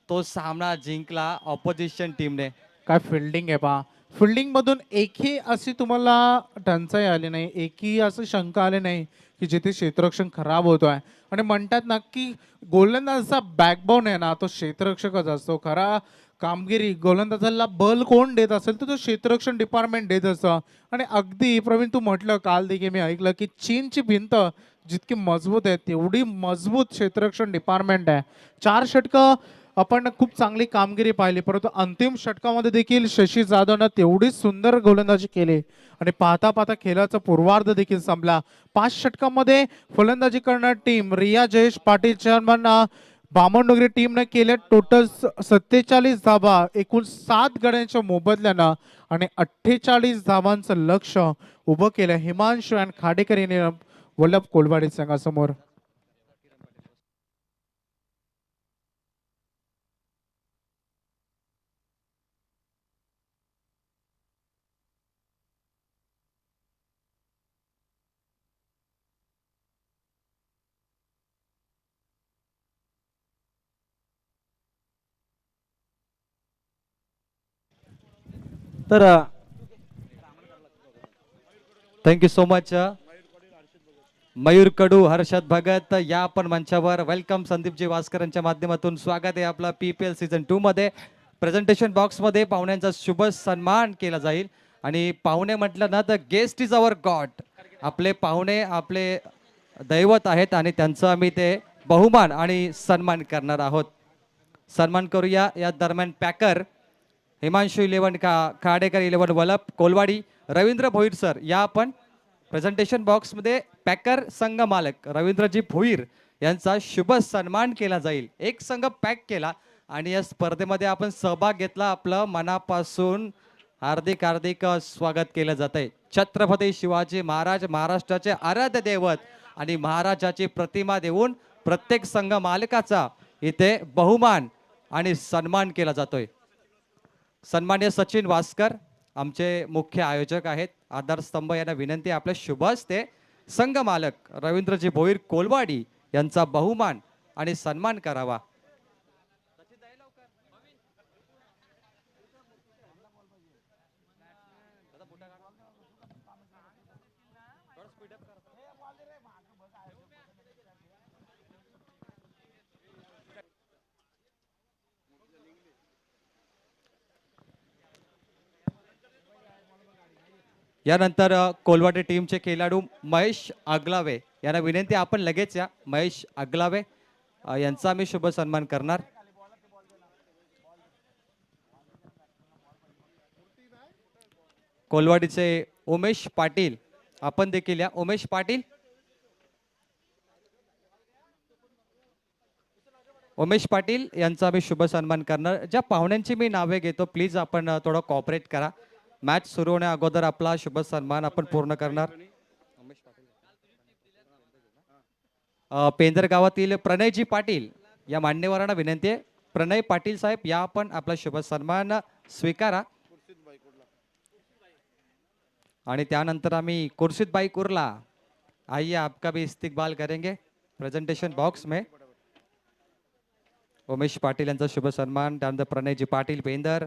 Speaker 9: तो सामना जिंकला ऑपोजिशन टीमने.
Speaker 1: काय फिल्डिंग आहे पहा. फिल्डिंग मधून एकही अशी तुम्हाला टंचाई आली नाही, एकही असं शंका आली नाही की जिथे क्षेत्ररक्षण खराब होतोय. आणि म्हणतात ना की गोलंदाजाचा बॅकबोन आहे ना तो क्षेत्ररक्षकच असतो. खरा कामगिरी गोलंदाजाला बल कोण देत असेल तर तो क्षेत्ररक्षण डिपार्टमेंट देत असतं. आणि अगदी प्रवीण तू म्हटलं काल देखील मी ऐकलं की चीनची भिंत जितकी मजबूत आहे तेवढी मजबूत क्षेत्ररक्षण डिपार्टमेंट आहे. 4 षटकं आपण खूप चांगली कामगिरी पाहिली, परंतु अंतिम षटकामध्ये देखील शशी जाधवनं तेवढीच सुंदर गोलंदाजी केली आणि पाहता पाहता खेळाचा पूर्वार्ध देखील संपला. 5 षटकामध्ये फलंदाजी करणारी टीम रिया जयेश पाटील चेअरमन बामणडोंगरी टीमने केल्या टोटल 47 धावा एकूण 7 गड्यांच्या मोबदल्यानं आणि 48 धावांचं लक्ष उभं केलं हिमांशु आणि खाडेकर यांनी वल्लभ कोलवाडी संघासमोर.
Speaker 9: तर थँक्यू सो मच मयूर कडू, हर्षद भगत या आपण मंचावर. वेलकम संदीपजी वास्करांच्या माध्यमातून स्वागत आहे आपला PPL सीझन 2 मध्ये. प्रेझेंटेशन बॉक्स मध्ये पाहुण्यांचा शुभ सन्मान केला जाईल आणि पाहुणे म्हटलं ना तर गेस्ट इज अवर गॉड. आपले पाहुणे आपले दैवत आहेत आणि त्यांचं आम्ही ते बहुमान आणि सन्मान करणार आहोत. सन्मान करूया या दरम्यान पॅकर हिमांशू 11 खाडेकर 11 वलप कोलवाडी रवींद्र भोईर सर या आपण प्रेझेंटेशन बॉक्समध्ये पॅकर संघ मालक रवींद्रजी भोईर यांचा शुभ सन्मान केला जाईल. एक संघ पॅक केला आणि या स्पर्धेमध्ये आपण सहभाग घेतला. आपलं मनापासून हार्दिक हार्दिक स्वागत केलं जात आहे. छत्रपती शिवाजी महाराज महाराष्ट्राचे आराध्य दैवत आणि महाराजाची प्रतिमा देऊन प्रत्येक संघ मालकाचा इथे बहुमान आणि सन्मान केला जातोय. सन्मान्य सचिन वास्कर आमचे मुख्य आयोजक आहेत. आधारस्तंभ यांना विनंती आपल्या शुभ हस्ते संघ मालक रवींद्रजी भोईर कोलवाडी यांचा बहुमान आणि सन्मान करावा. यानंतर कोलवाडी टीमचे खेळाडू महेश आगलावे यांना विनंती आपण लगेच या. महेश आगलावे यांचा आम्ही शुभ सन्मान करणार. कोलवाडीचे उमेश पाटील आपण देखील या. उमेश पाटील उमेश पाटील यांचा आम्ही शुभ सन्मान करणार. ज्या पाहुण्यांची मी नावे घेतो प्लीज आपण थोडं कॉपरेट करा. मॅच सुरू होण्या अगोदर आपला शुभ सन्मान आपण पूर्ण करणार. पेंदर गावातील प्रणयजी पाटील या मान्यवरांना विनंती आहे. प्रणय पाटील साहेब या आपण आपला शुभ सन्मान स्वीकारा. आणि त्यानंतर आम्ही खुर्शीद बाई कुर्ला आइए आपका भी इस्तिकबाल करेंगे प्रेजेंटेशन बॉक्स में. उमेश पाटील यांचा शुभ सन्मान. त्यानंतर प्रणयजी पाटील पेंदर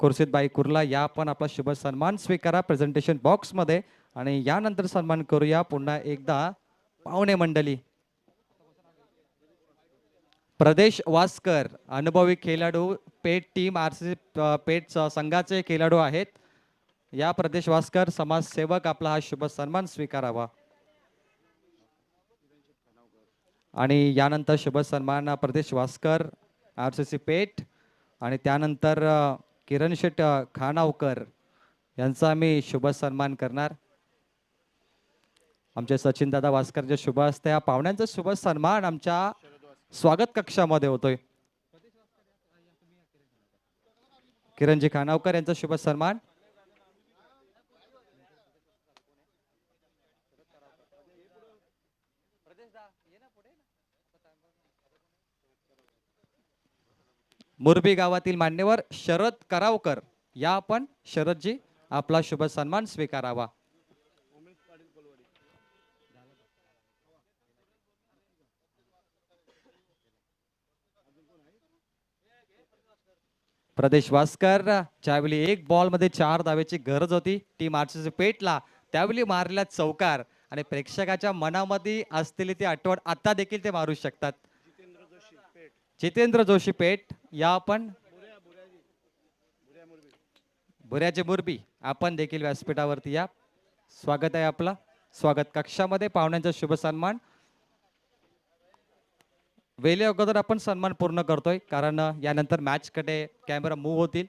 Speaker 9: खुर्शीदबाई कुर्ला या आपण आपला शुभ सन्मान स्वीकारा प्रेझेंटेशन बॉक्समध्ये. आणि यानंतर सन्मान करूया पुन्हा एकदा पाहुणे मंडळी. प्रदेश वास्कर अनुभवी खेळाडू पेट टीम RCC पेट संघाचे खेळाडू आहेत. या प्रदेश वास्कर समाजसेवक आपला हा शुभ सन्मान स्वीकारावा. आणि यानंतर शुभ सन्मान प्रदेश वास्कर RCC पेट. आणि त्यानंतर किरण शेट खानावकर यांचा आम्ही शुभ सन्मान करणार. आमचे सचिन दादा वास्कर जे शुभ हस्ते या पाहुण्यांचा शुभ सन्मान आमच्या स्वागत कक्षामध्ये होतोय. किरणजी खानावकर यांचा शुभ सन्मान. मुरबी गावातील मान्यवर शरद करावकर या आपण शरदजी आपला शुभ सन्मान स्वीकारावा. प्रदेश वास्कर ज्यावेळी एक बॉल मध्ये 4 धावेची गरज होती टीम RCC पेटला त्यावेळी मारलेला चौकार आणि प्रेक्षकाच्या मनामध्ये असलेली ती आठवण आता देखील ते मारू शकतात. जितेंद्र जोशी पेट या आपण बुऱ्याचे मुरबी आपण देखील व्यासपीठावरती या. स्वागत आहे आपला स्वागत कक्षामध्ये. पाहुण्यांचा शुभ सन्मान वेळे अगोदर आपण सन्मान पूर्ण करतोय कारण यानंतर मॅच कडे कॅमेरा मूव्ह होतील.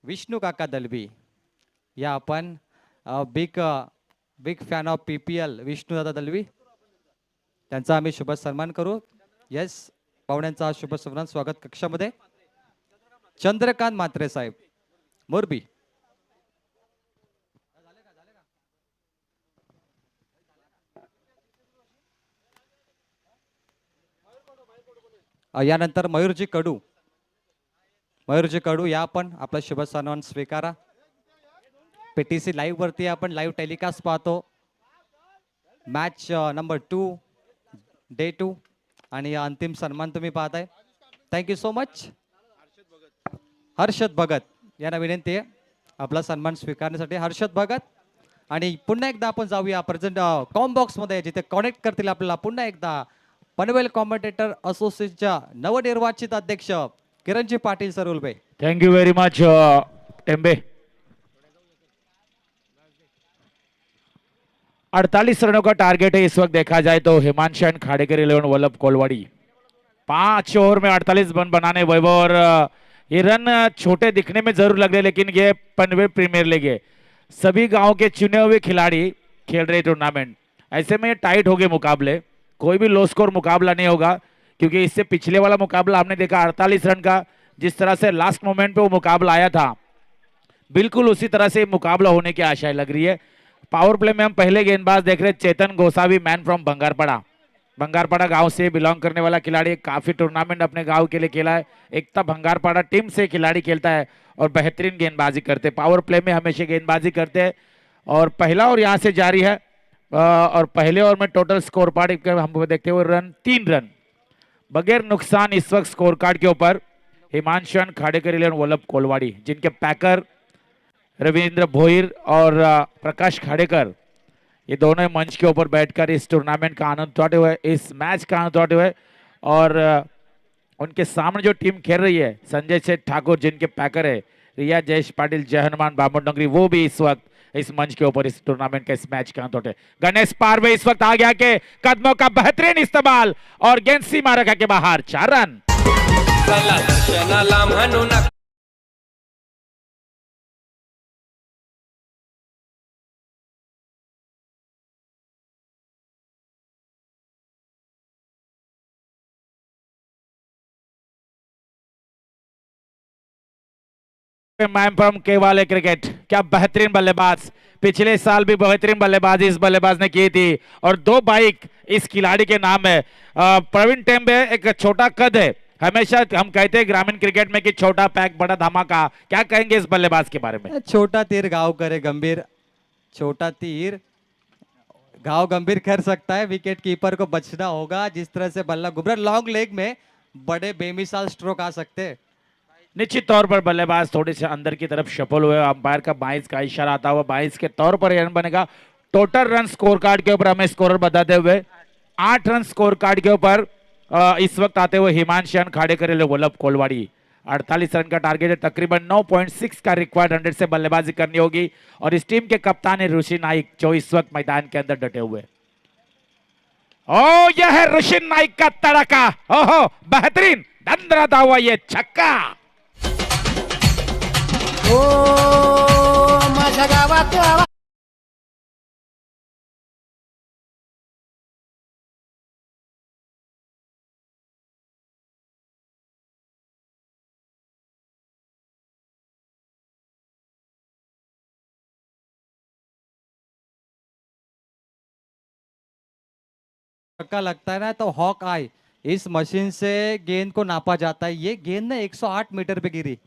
Speaker 9: विष्णू काका दलबी या आपण big fan of PPL Vishnu दादा दलवी त्यांचा आम्ही शुभ सन्मान करू. येस पाहुण्यांचा शुभ सन्मान स्वागत कक्षामध्ये. चंद्रकांत म्हात्रे साहेब मोरबी. यानंतर मयूरजी कडू या आपण आपला शुभ सन्मान स्वीकारा. PTC लाईव्ह वरती आपण लाईव्ह टेलिकास्ट पाहतो. मॅच नंबर 2 डे 2 आणि अंतिम सन्मान तुम्ही पाहताय. Thank you so much. Harshad Bhagat यांना विनंती आहे आपला सन्मान स्वीकारण्यासाठी. हर्षद भगत. आणि पुन्हा एकदा आपण जाऊया प्रेझेंट कॉम बॉक्स मध्ये जिथे कनेक्ट करतील आपल्याला पुन्हा एकदा पनवेल कॉमेंटेटर असोसिएशनच्या नवनिर्वाचित अध्यक्ष किरणजी Patil sir Ulwe.
Speaker 10: Thank you very much Tembe. 48 रनों का टारगेट है इस वक्त देखा जाए तो हिमांशन खाड़ेकर 11 वल्लभ कोलवाड़ी 5 ओवर में 48 रन बनाने वैभव और ये रन छोटे दिखने में जरूर लग रहे लेकिन ये पनवेल प्रीमियर लीग है, सभी गांव के चुने हुए खिलाड़ी खेल रहे टूर्नामेंट। ऐसे में टाइट हो गए मुकाबले, कोई भी लो स्कोर मुकाबला नहीं होगा क्योंकि इससे पिछले वाला मुकाबला हमने देखा 48 रन का, जिस तरह से लास्ट मोमेंट पे वो मुकाबला आया था बिल्कुल उसी तरह से मुकाबला होने की आशाएं लग रही है। पावर प्ले में हम पहले गेंदबाज देख रहे चेतन गोसावी, मैन फ्रॉम बंगारपाड़ा गांव से बिलोंग करने वाला खिलाड़ी, काफी टूर्नामेंट अपने गांव के लिए खेला है। एकता भंगारपाड़ा टीम से खिलाड़ी खेलता है और बेहतरीन गेंदबाजी करते हैं, पावर प्ले में हमेशा गेंदबाजी करते हैं। और पहला ओवर यहां से जारी है और पहले ओवर में टोटल स्कोर कार्ड हम देखते हुए रन 3 रन बगैर नुकसान इस वक्त स्कोर कार्ड के ऊपर हिमांशन खाड़ेकर 11 वल्लभ कोलवाड़ी, जिनके पैकर रविंद्र भोईर और प्रकाश खाड़ेकर ये दोनों मंच के ऊपर बैठकर इस टूर्नामेंट का आनंद उठाते हुए, इस मैच का आनंद उठाते हुए, और उनके सामने जो टीम खेल रही है संजय सेठ ठाकुर जिनके पैकर है, रिया जयेश पाटिल, जय हनुमान बामन डोंगरी, वो भी इस वक्त इस मंच के ऊपर इस टूर्नामेंट का इस मैच का आनंद उठाते। गणेश पारवे इस वक्त आ गया के कदमों का बेहतरीन इस्तेमाल और गेंद सीमा रेखा के बाहर 4 रन। मैन फ्रॉम केवाले क्रिकेट, क्या बेहतरीन बल्लेबाज, पिछले साल भी बेहतरीन बल्लेबाजी इस बल्लेबाज ने की थी और 2 बाइक इस खिलाड़ी के नाम है। प्रवीण टेम्बे एक छोटा कद है, हमेशा हम कहते हैं ग्रामीण क्रिकेट में कि छोटा पैक बड़ा धमाका, क्या कहेंगे इस बल्लेबाज के बारे में?
Speaker 9: छोटा तीर घाव करे गंभीर, छोटा तीर घाव गंभीर कर सकता है, विकेट कीपर को बचना होगा। जिस तरह से बल्ला घूम रहा, लॉन्ग लेग में बड़े बेमिसाल स्ट्रोक आ सकते हैं।
Speaker 10: निश्चित तौर पर बल्लेबाज थोड़े से अंदर की तरफ सफल हुए, अंपायर का 22 का इशारा आता हुआ 22 के तौर पर रन बनेगा। टोटल रन स्कोर कार्ड के ऊपर हमें स्कोरर बताते हुए 8 रन स्कोर कार्ड के ऊपर इस वक्त आते हुए हिमांशन खाड़ेकर वल्लभ कोलवाड़ी। 48 रन का टारगेट है, तकरीबन 9.6 का रिक्वायर्ड 100 से बल्लेबाजी करनी होगी और इस टीम के कप्तान है ऋषि नाइक जो इस वक्त मैदान के अंदर डटे हुए। ओ यह है ऋषि नाइक का तड़का, ओहो बेहतरीन दंदराता हुआ ये छक्का।
Speaker 4: माझ्या गावात
Speaker 9: छक्का लगता है ना तो हॉक आई इस मशीन से गेंद को नापा जाता है। ये गेंद ना 108 मीटर पे गिरी।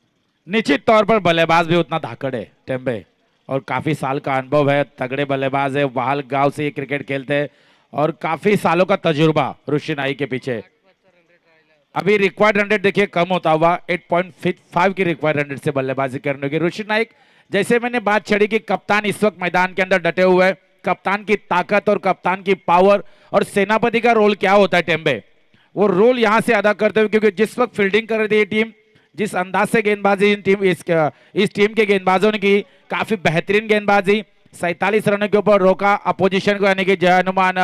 Speaker 10: निश्चित तौर पर बल्लेबाज भी उतना धाकड़ है टेम्बे और काफी साल का अनुभव है, तगड़े बल्लेबाज है, वाहल गांव से ये क्रिकेट खेलते हैं और काफी सालों का तजुर्बा ऋषि नाइक के पीछे। अभी रिक्वायर्ड 100 देखिए कम होता हुआ 8.5 की रिक्वायर्ड 100 से बल्लेबाजी करने की ऋषि नाइक। जैसे मैंने बात छड़ी कि कप्तान इस वक्त मैदान के अंदर डटे हुए हैं, कप्तान की ताकत और कप्तान की पावर और सेनापति का रोल क्या होता है टेम्बे, वो रोल यहां से अदा करते हुए, क्योंकि जिस वक्त फील्डिंग कर रही थी ये टीम, जिस अंदाज से गेंदबाजी इस टीम के गेंदबाजों ने की, काफी बेहतरीन गेंदबाजी, 47 रनों के ऊपर रोका अपोजिशन को, यानी कि जय हनुमान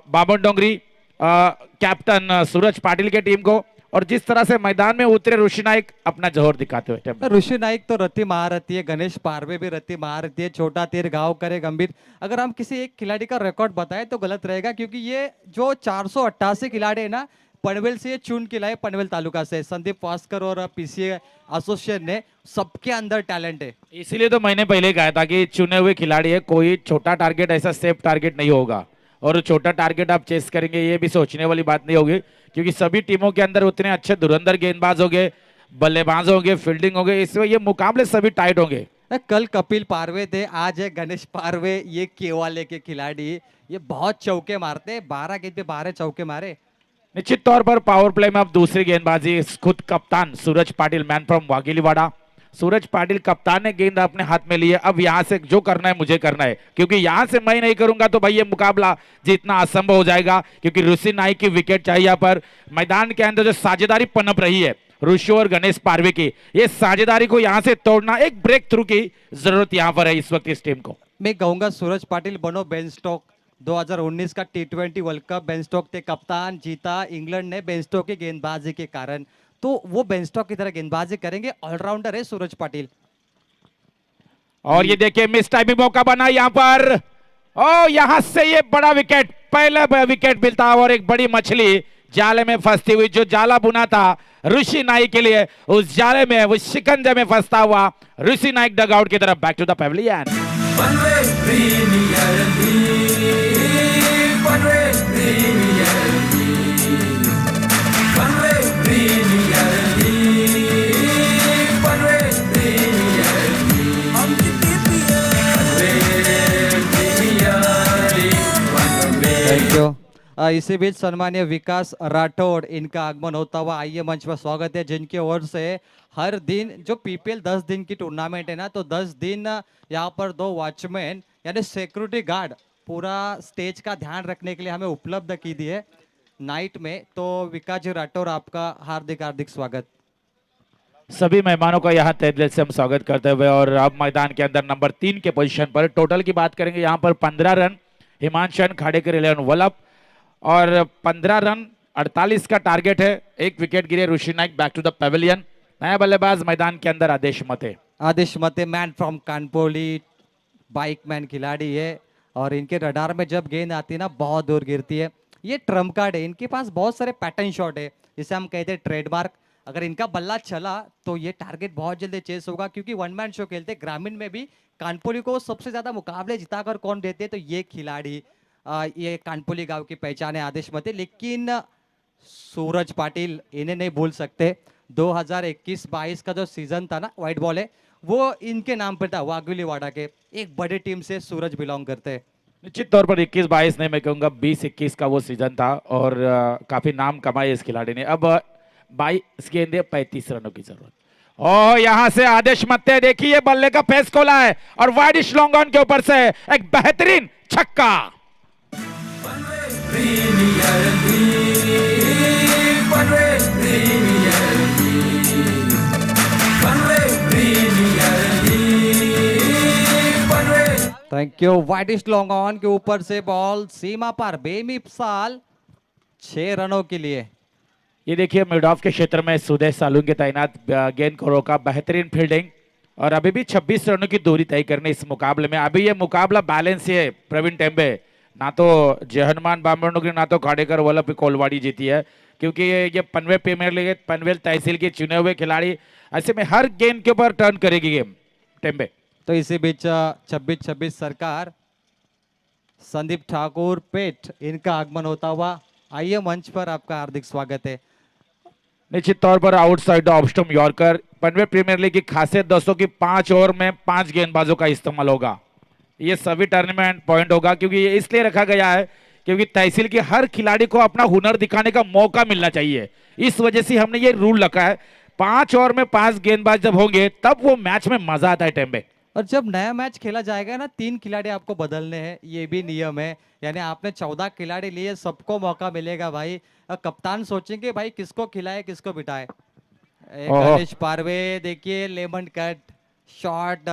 Speaker 10: बामन डोंगरी कैप्टन सूरज पाटिल के टीम को, और जिस तरह से मैदान में उतरे ऋषि नाइक अपना जोहर दिखाते हुए।
Speaker 9: ऋषि नाइक तो रत्ती महारथी है, गणेश पारवे भी रत्ती महारथी है, छोटा तीर घाव करे गंभीर। अगर हम किसी एक खिलाड़ी का रिकॉर्ड बताएं तो गलत रहेगा, क्योंकि ये जो 488 खिलाड़ी है ना पनवेल से चुन के लाए, पनवेल तालुका से संदीप वास्कर और पीसीए एसोसिएशन ने, सबके अंदर टैलेंट है।
Speaker 10: इसीलिए तो मैंने पहले कहा था कि चुने हुए खिलाड़ी है, कोई छोटा टारगेट ऐसा सेफ टारगेट नहीं होगा और छोटा टारगेट आप चेस करेंगे ये भी सोचने वाली बात नहीं होगी, क्योंकि सभी टीमों के अंदर उतने अच्छे धुरंधर गेंदबाज होंगे, बल्लेबाज होंगे, फील्डिंग होंगे, इसमें ये मुकाबले सभी टाइट होंगे।
Speaker 9: कल कपिल पारवे थे, आज है गणेश पारवे, ये केवाले के खिलाड़ी, ये बहुत चौके मारते, 12 गेंद पे 12 चौके मारे।
Speaker 10: निश्चित तौर पर पावर प्ले में अब दूसरी गेंदबाजी, खुद कप्तान सूरज पाटिल, मैन फ्रॉम वाघिलीवाड़ा। सूरज पाटिल कप्तान ने गेंद अपने हाथ में ली है, अब यहां से जो करना है मुझे करना है, क्योंकि यहां से मैं नहीं करूंगा तो भाई ये मुकाबला जीतना असंभव हो जाएगा, क्योंकि ऋषि नाइक की विकेट चाहिए। यहाँ पर मैदान के अंदर जो साझेदारी पनप रही है ऋषि और गणेश पारवे की, ये साझेदारी को यहां से तोड़ना, एक ब्रेक थ्रू की जरूरत यहां पर है इस वक्त इस टीम को।
Speaker 9: मैं कहूंगा सूरज पाटिल बनो बेन स्टोक। 2019 का T20 world cup Ben Stoke थे कप्तान, जीता इंग्लैंड ने बेन स्टोक की गेंदबाजी के कारण, तो वो बेन स्टोक की तरह गेंदबाजी करेंगे। ऑलराउंडर है सूरज पाटिल।
Speaker 10: और ये देखिए मिस टाइमिंग मौका बना यहाँ पर, ओ यहां से ये बड़ा विकेट, पहला विकेट मिलता और एक बड़ी मछली जाले में फंसती हुई, जो जाला बुना था ऋषि नाइक के लिए, उस जाले में, उस शिकंजे में फंसता हुआ ऋषि नाइक डग आउट की तरफ back to the pavilion.
Speaker 9: Thank you. इसी बीच सम्मानीय विकास राठौड़, इनका आगमन होता हुआ आइए मंच पर स्वागत है, जिनके ओर से हर दिन जो पीपीएल 10 दिन की टूर्नामेंट है ना, तो 10 दिन यहाँ पर 2 वॉचमैन यानी सिक्योरिटी गार्ड पूरा स्टेज का ध्यान रखने के लिए हमें उपलब्ध की दी है नाइट में। तो विकास जी राठौड़, आपका हार्दिक हार्दिक स्वागत।
Speaker 10: सभी मेहमानों का यहाँ तहे दिल से हम स्वागत करते हुए, और अब मैदान के अंदर नंबर 3 के पोजीशन पर टोटल की बात करेंगे, यहाँ पर 15 रन हिमांशन खाड़ेकर 11 वल्लभ, और 15 रन 48 का टारगेट है। एक विकेट गिरे Rishi Naik, back to the pavilion. नया बल्लेबाज मैदान के अंदर Aadesh Mate.
Speaker 9: Aadesh Mate man from Kanpoli, bike man खिलाड़ी है, और इनके रडार में जब गेंद आती है ना बहुत दूर गिरती है। ये ट्रम्प कार्ड है, इनके पास बहुत सारे पैटर्न शॉट है, जिसे हम कहते हैं ट्रेडमार्क। अगर इनका बल्ला चला तो ये टारगेट बहुत जल्दी चेस होगा, क्योंकि वन मैन शो खेलते ग्रामीण में भी। कानपुली को सबसे ज्यादा मुकाबले जिताकर कौन देते हैं, तो ये खिलाड़ी, ये कानपुली गांव की पहचान है आदेश मते। लेकिन सूरज पाटिल इन्हें नहीं भूल सकते। 2021-22 का जो सीजन था ना, व्हाइट बॉल है, वो इनके नाम पर था, वाघुलीवाड़ा के। एक बड़ी टीम से सूरज बिलोंग करते हैं।
Speaker 10: निश्चित तौर पर 21-22 नहीं, मैं कहूंगा 20-21 का वो सीजन था, और काफी नाम कमाए इस खिलाड़ी ने। अब 22 गेंदे 35 रनों की जरूरत। और यहां से आदेश मत्ते, देखिए बल्ले का फेस खोला है, और वाइडिश लॉन्ग ऑन के ऊपर से एक बेहतरीन छक्का।
Speaker 9: Thank you. Wideish long on के ऊपर से बॉल सीमा पर बेमिसाल 6 रनों के लिए।
Speaker 10: ये देखिए मिड ऑफ के क्षेत्र में सुदेश सालून के तैनात गेंद को रोका, बेहतरीन फील्डिंग, और अभी भी 26 रनों की दूरी तय करने इस मुकाबले में। अभी ये मुकाबला बैलेंस है। प्रवीण टेम्बे, ना तो जहनुमान बामणुगी, ना तो खाड़ेकर वल्लभ कोलवाड़ी जीती है, क्योंकि ये पनवेल प्रीमियर लीग, पनवेल तहसील के चुने हुए खिलाड़ी, ऐसे में हर गेंद के ऊपर टर्न करेगी गेम टेम्बे।
Speaker 9: तो इसी बीच 26-26 सरकार, संदीप ठाकुर पेट, इनका आगमन होता हुआ आइए मंच पर, आपका हार्दिक स्वागत है।
Speaker 10: निश्चित तौर पर outside the off stump yorker. Panvel premier league की खासियत दोस्तों की 5 ओवर में 5 गेंदबाजों का इस्तेमाल होगा। ये सभी टूर्नामेंट पॉइंट होगा, क्योंकि ये इसलिए रखा गया है क्योंकि तहसील के हर खिलाड़ी को अपना हुनर दिखाने का मौका मिलना चाहिए। इस वजह से हमने ये रूल रखा है, 5 ओवर में 5 गेंदबाज जब होंगे तब वो मैच में मजा आता है टेम्बे।
Speaker 9: और जब नया मैच खेला जाएगा ना, 3 खिलाड़ी आपको बदलने हैं, ये भी नियम है। यानी आपने 14 खिलाड़ी लिए, सबको मौका मिलेगा भाई। कप्तान सोचेंगे भाई किसको खिलाए किसको बिठाए। गणेश पारवे देखिए, लेमन कट शॉट,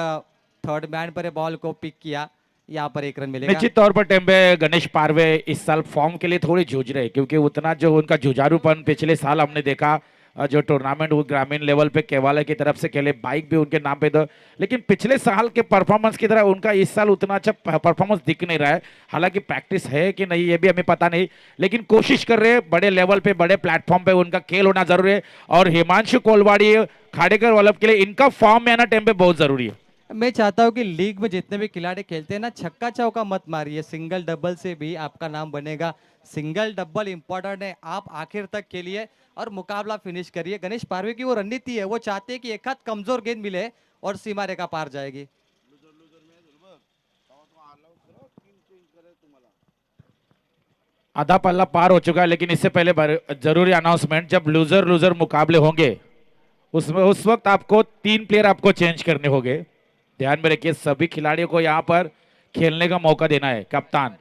Speaker 9: थर्ड मैन पर बॉल को पिक किया, यहाँ पर 1 रन मिलेगा।
Speaker 10: निश्चित तौर पर टेम्बे गणेश पारवे इस साल फॉर्म के लिए थोड़ी जूझ रहे, क्योंकि उतना जो उनका जुझारूपन पिछले साल हमने देखा, जो टूर्नामेंट वो ग्रामीण लेवल पे केवाले की तरफ से खेले, बाइक भी उनके नाम पे दो, लेकिन पिछले साल के परफॉर्मेंस की तरह उनका इस साल उतना अच्छा परफॉर्मेंस दिख नहीं रहा है। हालांकि प्रैक्टिस है कि नहीं ये भी हमें पता नहीं, लेकिन कोशिश कर रहे हैं, बड़े लेवल पे बड़े प्लेटफॉर्म पे उनका खेल होना जरूरी है। और हिमांशु कोलवाड़ी, खाड़ेकर वल्लभ के लिए इनका फॉर्म में आना टेम्पे बहुत जरूरी है।
Speaker 9: मैं चाहता हूं कि लीग में जितने भी खिलाड़ी खेलते हैं ना, छक्का चौका मत मारिए, सिंगल डबल से भी आपका नाम बनेगा। सिंगल डबल इंपॉर्टेंट है, आप आखिर तक खेलिए और मुकाबला फिनिश करिए। गणेश पारवे की वो रणनीति है, वो चाहते हैं कि एक हाथ कमजोर गेंद मिले और सीमा रेखा पार जाएगी।
Speaker 10: आधा पल्ला पार हो चुका है, लेकिन इससे पहले जरूरी अनाउंसमेंट, जब लूजर लूजर मुकाबले होंगे उसमें उस वक्त आपको 3 प्लेयर आपको चेंज करने होंगे। ध्यान में रखिए, सभी खिलाड़ियों को यहाँ पर खेलने का मौका देना है। कप्तान,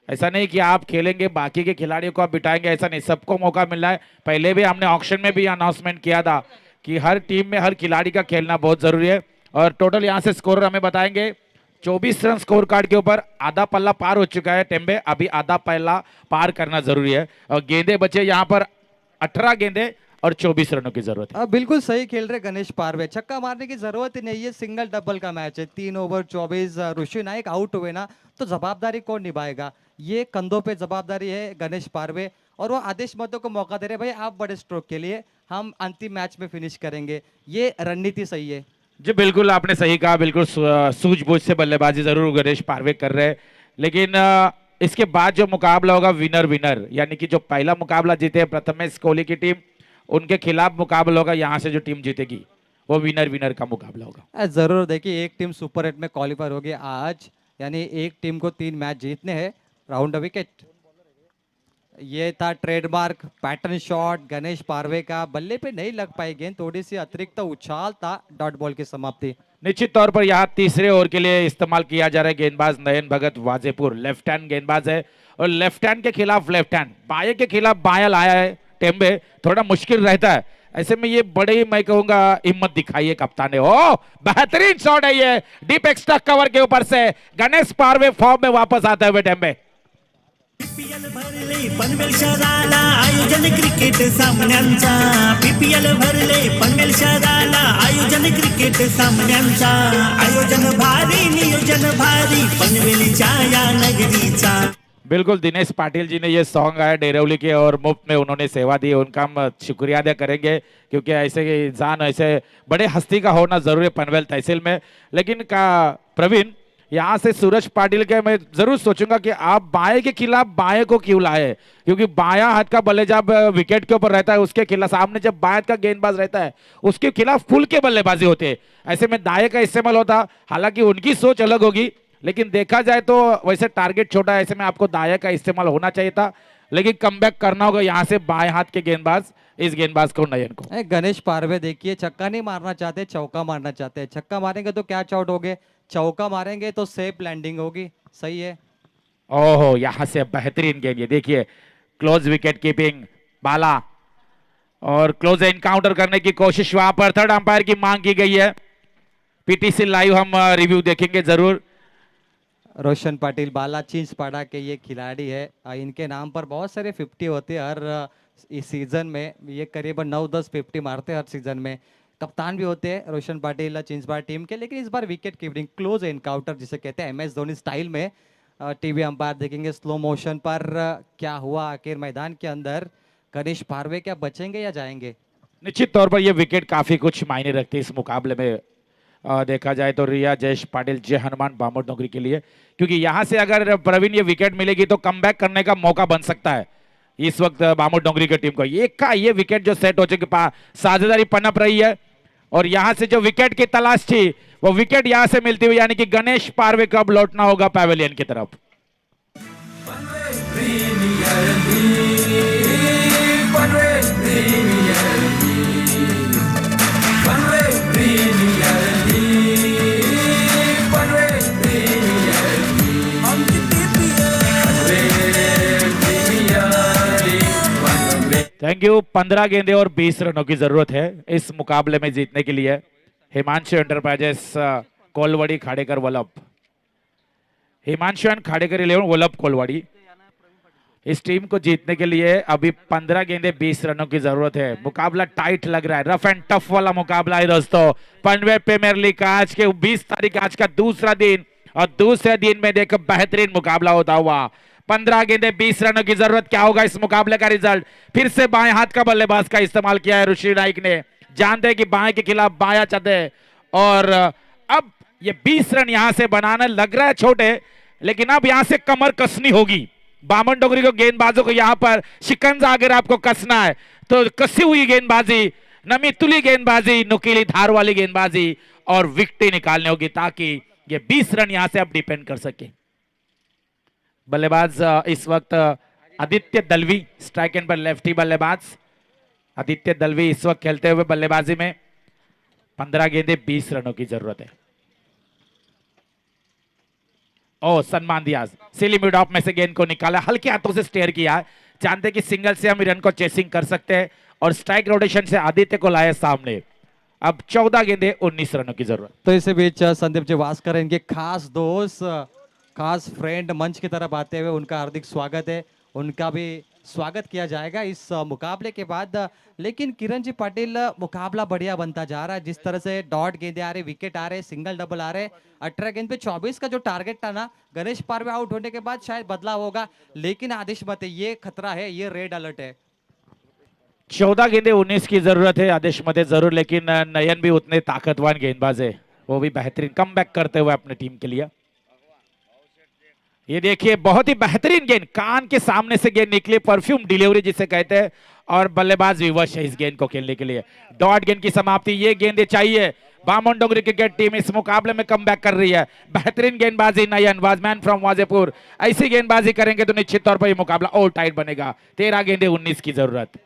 Speaker 10: ऐसा नहीं कि आप खेलेंगे बाकी के खिलाड़ियों को आप बिठाएंगे, ऐसा नहीं, सबको मौका मिल रहा है। पहले भी हमने ऑक्शन में भी अनाउंसमेंट किया था कि हर टीम में हर खिलाड़ी का खेलना बहुत जरूरी है। और टोटल यहाँ से स्कोर हमें बताएंगे, 24 रन स्कोर कार्ड के ऊपर, आधा पल्ला पार हो चुका है टेम्बे, अभी आधा पल्ला पार करना जरूरी है। और गेंदे बचे यहाँ पर 18 गेंदे और 24 रनों की जरूरत है।
Speaker 9: बिल्कुल सही खेल रहे गणेश पारवे, छक्का मारने की जरूरत ही नहीं है, सिंगल डबल का मैच है। 3 ओवर 24 ऋषि नायक आउट हुए ना, तो जवाबदारी कौन निभाएगा? ये कंधों पे जवाबदारी है गणेश पारवे, और वो आदेश मतो को मौका दे रहे, भाई आप बड़े स्ट्रोक के लिए, हम अंतिम मैच में फिनिश करेंगे। ये रणनीति सही है।
Speaker 10: जी बिल्कुल आपने सही कहा, बिल्कुल सूझबूझ से बल्लेबाजी जरूर गणेश पारवे कर रहे हैं, लेकिन इसके बाद जो मुकाबला होगा विनर विनर, यानी कि जो पहला मुकाबला जीते प्रथमेश कोहली की टीम, उनके खिलाफ मुकाबला होगा, यहाँ से जो टीम जीतेगी वो विनर विनर का मुकाबला होगा।
Speaker 9: जरूर देखिए, एक टीम सुपर 8 में क्वालिफाई होगी आज, यानी एक टीम को 3 मैच जीतने हैं। राउंड द विकेट, ये था ट्रेडमार्क पैटर्न शॉट गणेश पारवे का, बल्ले पे नहीं लग पाई गेंद, थोड़ी सी अतिरिक्त उछाल था, डॉट बॉल की समाप्ति।
Speaker 10: निश्चित तौर पर यहाँ तीसरे ओवर के लिए इस्तेमाल किया जा रहा है गेंदबाज नयन भगत वाजेपुर, लेफ्ट हैंड गेंदबाज है, और लेफ्ट हैंड के खिलाफ लेफ्ट हैंड, बाएं के खिलाफ बायां लाया है टेम्बे, थोड़ा मुश्किल रहता है। ऐसे में ये बड़े ही मैं कहूंगा हिम्मत दिखाई है कप्तान ने। ओ बेहतरीन शॉट है ये, डीप एक्स्ट्रा कवर के ऊपर से गणेश पारवे फॉर्म में वापस आते हुए टेम्बे।
Speaker 6: पीपीएल भरले पनवेल शहराला आयोजन क्रिकेट सामन्यांचा, पीपीएल भरले पनवेल शहराला आयोजन क्रिकेट सामन्यांचा, आयोजन भारी नियोजन भारी पनवेलच्या या नगरीचा।
Speaker 10: बिल्कुल दिनेश पाटिल जी ने ये सॉन्ग आया डेरवली के और मुफ्त में उन्होंने सेवा दी, उनका हम शुक्रिया अदा करेंगे, क्योंकि ऐसे इंसान ऐसे बड़े हस्ती का होना जरूरी है पनवेल तहसील में। लेकिन का प्रवीण, यहाँ से सूरज पाटिल के मैं जरूर सोचूंगा कि आप बाएं के खिलाफ बाएं को क्यों लाए, क्योंकि बायां हाथ का बल्ले जब विकेट के ऊपर रहता है उसके खिलाफ, सामने जब बाएं का गेंदबाज रहता है उसके खिलाफ फुल के बल्लेबाजी होते हैं, ऐसे में दाएं का इस्तेमाल होता। हालांकि उनकी सोच अलग होगी, लेकिन देखा जाए तो वैसे टारगेट छोटा है, ऐसे में आपको दाएं का इस्तेमाल होना चाहिए था, लेकिन कमबैक करना होगा यहाँ से बाएं हाथ के गेंदबाज, इस गेंदबाज को नयन को।
Speaker 9: गणेश पारवे देखिए, छक्का नहीं मारना चाहते, चौका मारना चाहते हैं। छक्का मारेंगे तो कैच आउट हो गए, चौका मारेंगे तो सेफ लैंडिंग होगी। सही है।
Speaker 10: ओहो, यहाँ से बेहतरीन गेंद, ये देखिए क्लोज विकेट कीपिंग बाला, और क्लोज एनकाउंटर करने की कोशिश वहां पर थर्ड अंपायर की मांग की गई है। पीटीसी लाइव हम रिव्यू देखेंगे जरूर।
Speaker 9: रोशन पाटिल बाला चिंचपाड़ा के ये खिलाड़ी है, इनके नाम पर बहुत सारे 50 होते हैं हर इस सीजन में, ये करीबन 9-10 50 मारते हैं हर सीजन में। कप्तान भी होते हैं रोशन पाटिल चिंचपाड़ा टीम के, लेकिन इस बार विकेट कीपिंग क्लोज एनकाउंटर जिसे कहते हैं MS धोनी स्टाइल में। टीवी अंपायर देखेंगे स्लो मोशन पर क्या हुआ आखिर मैदान के अंदर, गणेश पारवे क्या बचेंगे या जाएंगे?
Speaker 10: निश्चित तौर पर यह विकेट काफी कुछ मायने रखती है इस मुकाबले में। देखा जाए तो रिया जयेश पाटिल जय हनुमान बामोट नौकरी के लिए, क्योंकि यहां से अगर प्रवीण ये विकेट मिलेगी तो कमबैक करने का मौका बन सकता है इस वक्त बामोट नौकरी की टीम को। ये विकेट जो सेट हो चुकी, साझेदारी पनप रही है, और यहां से जो विकेट की तलाश थी वो विकेट यहां से मिलती हुई, यानी कि गणेश पारवे कब लौटना होगा पैवेलियन की तरफ। Thank you. 15 गेंदे और 20 रनों की जरूरत है इस मुकाबले में जीतने के लिए। हिमांशु एंटरप्राइजेस कोलवाड़ी खाड़ेकर वल्लभ, हिमांशु एंड खाड़ेकर 11 वल्लभ कोलवाड़ी, इस टीम को जीतने के लिए अभी 15 गेंदे 20 रनों की जरूरत है। मुकाबला टाइट लग रहा है, रफ एंड टफ वाला मुकाबला है दोस्तों। पनवेल प्रीमियर लीग का आज के 20 तारीख आज का दूसरा दिन, और दूसरे दिन में देखो बेहतरीन मुकाबला होता हुआ। 15 गेंदे 20 रनों की जरूरत। क्या होगा इस मुकाबले का रिजल्ट? फिर से बाएं हाथ का बल्लेबाज का इस्तेमाल किया है ऋषि नाइक ने, जानते हैं कि बाएं के खिलाफ बायां चाहते हैं, और अब ये 20 रन यहां से बनाना लग रहा है छोटे, लेकिन अब यहां से कमर कसनी होगी बामन डोगरी को, गेंदबाजों को यहां पर शिकंजा अगर आपको कसना है तो कसी हुई गेंदबाजी, नमीतुली गेंदबाजी, नुकीली धार वाली गेंदबाजी, और विकेट निकालने होगी ताकि ये 20 रन यहां से अब डिपेंड कर सके। बल्लेबाज इस वक्त आदित्य दलवी, स्ट्राइक एंड पर लेफ्टी बल्लेबाज आदित्य दलवी इस वक्त खेलते हुए बल्लेबाजी में। 15 गेंदे 20 रनों की जरूरत है। ओ Salman Diya's silly mid of में से गेंद को निकाला, हल्के हाथों से स्टेयर किया, जानते कि सिंगल से हम रन को चेसिंग कर सकते हैं, और स्ट्राइक रोटेशन से आदित्य को लाए सामने। अब 14 गेंदे 19 रनों की जरूरत।
Speaker 9: तो इसी बीच संदीप जी वास्कर इनके खास दोस्त, खास फ्रेंड मंच की तरफ आते हुए उनका हार्दिक स्वागत है। उनका भी स्वागत किया जाएगा इस मुकाबले के बाद। लेकिन किरण जी पाटिल, मुकाबला बढ़िया बनता जा रहा है। जिस तरह से डॉट गेंदे आ रहे, विकेट आ रहे, सिंगल डबल आ रहे, 18 गेंद पे 24 का जो टारगेट था ना, गणेश पारवे आउट होने के बाद शायद बदलाव होगा, लेकिन आदेश मत है, ये खतरा है, ये रेड अलर्ट है।
Speaker 10: 14 गेंदे 19 की जरूरत है आदेश मते जरूर, लेकिन नयन भी उतने ताकतवान गेंदबाज है, वो भी बेहतरीन कमबैक करते हुए अपने टीम के लिए। ये देखिए बहुत ही बेहतरीन गेंद, कान के सामने से गेंद निकली, परफ्यूम डिलीवरी जिसे कहते हैं, और बल्लेबाज विवश है इस गेंद को खेलने के लिए। डॉट गेंद की समाप्ति, ये गेंदें चाहिए। बामन डोंगरी क्रिकेट टीम इस मुकाबले में कमबैक कर रही है। बेहतरीन गेंदबाजी नयन, वाजमैन फ्रॉम वाजेपुर, ऐसी गेंदबाजी करेंगे तो निश्चित तौर पर यह मुकाबला और टाइट बनेगा। 13 गेंदे 19 की जरूरत।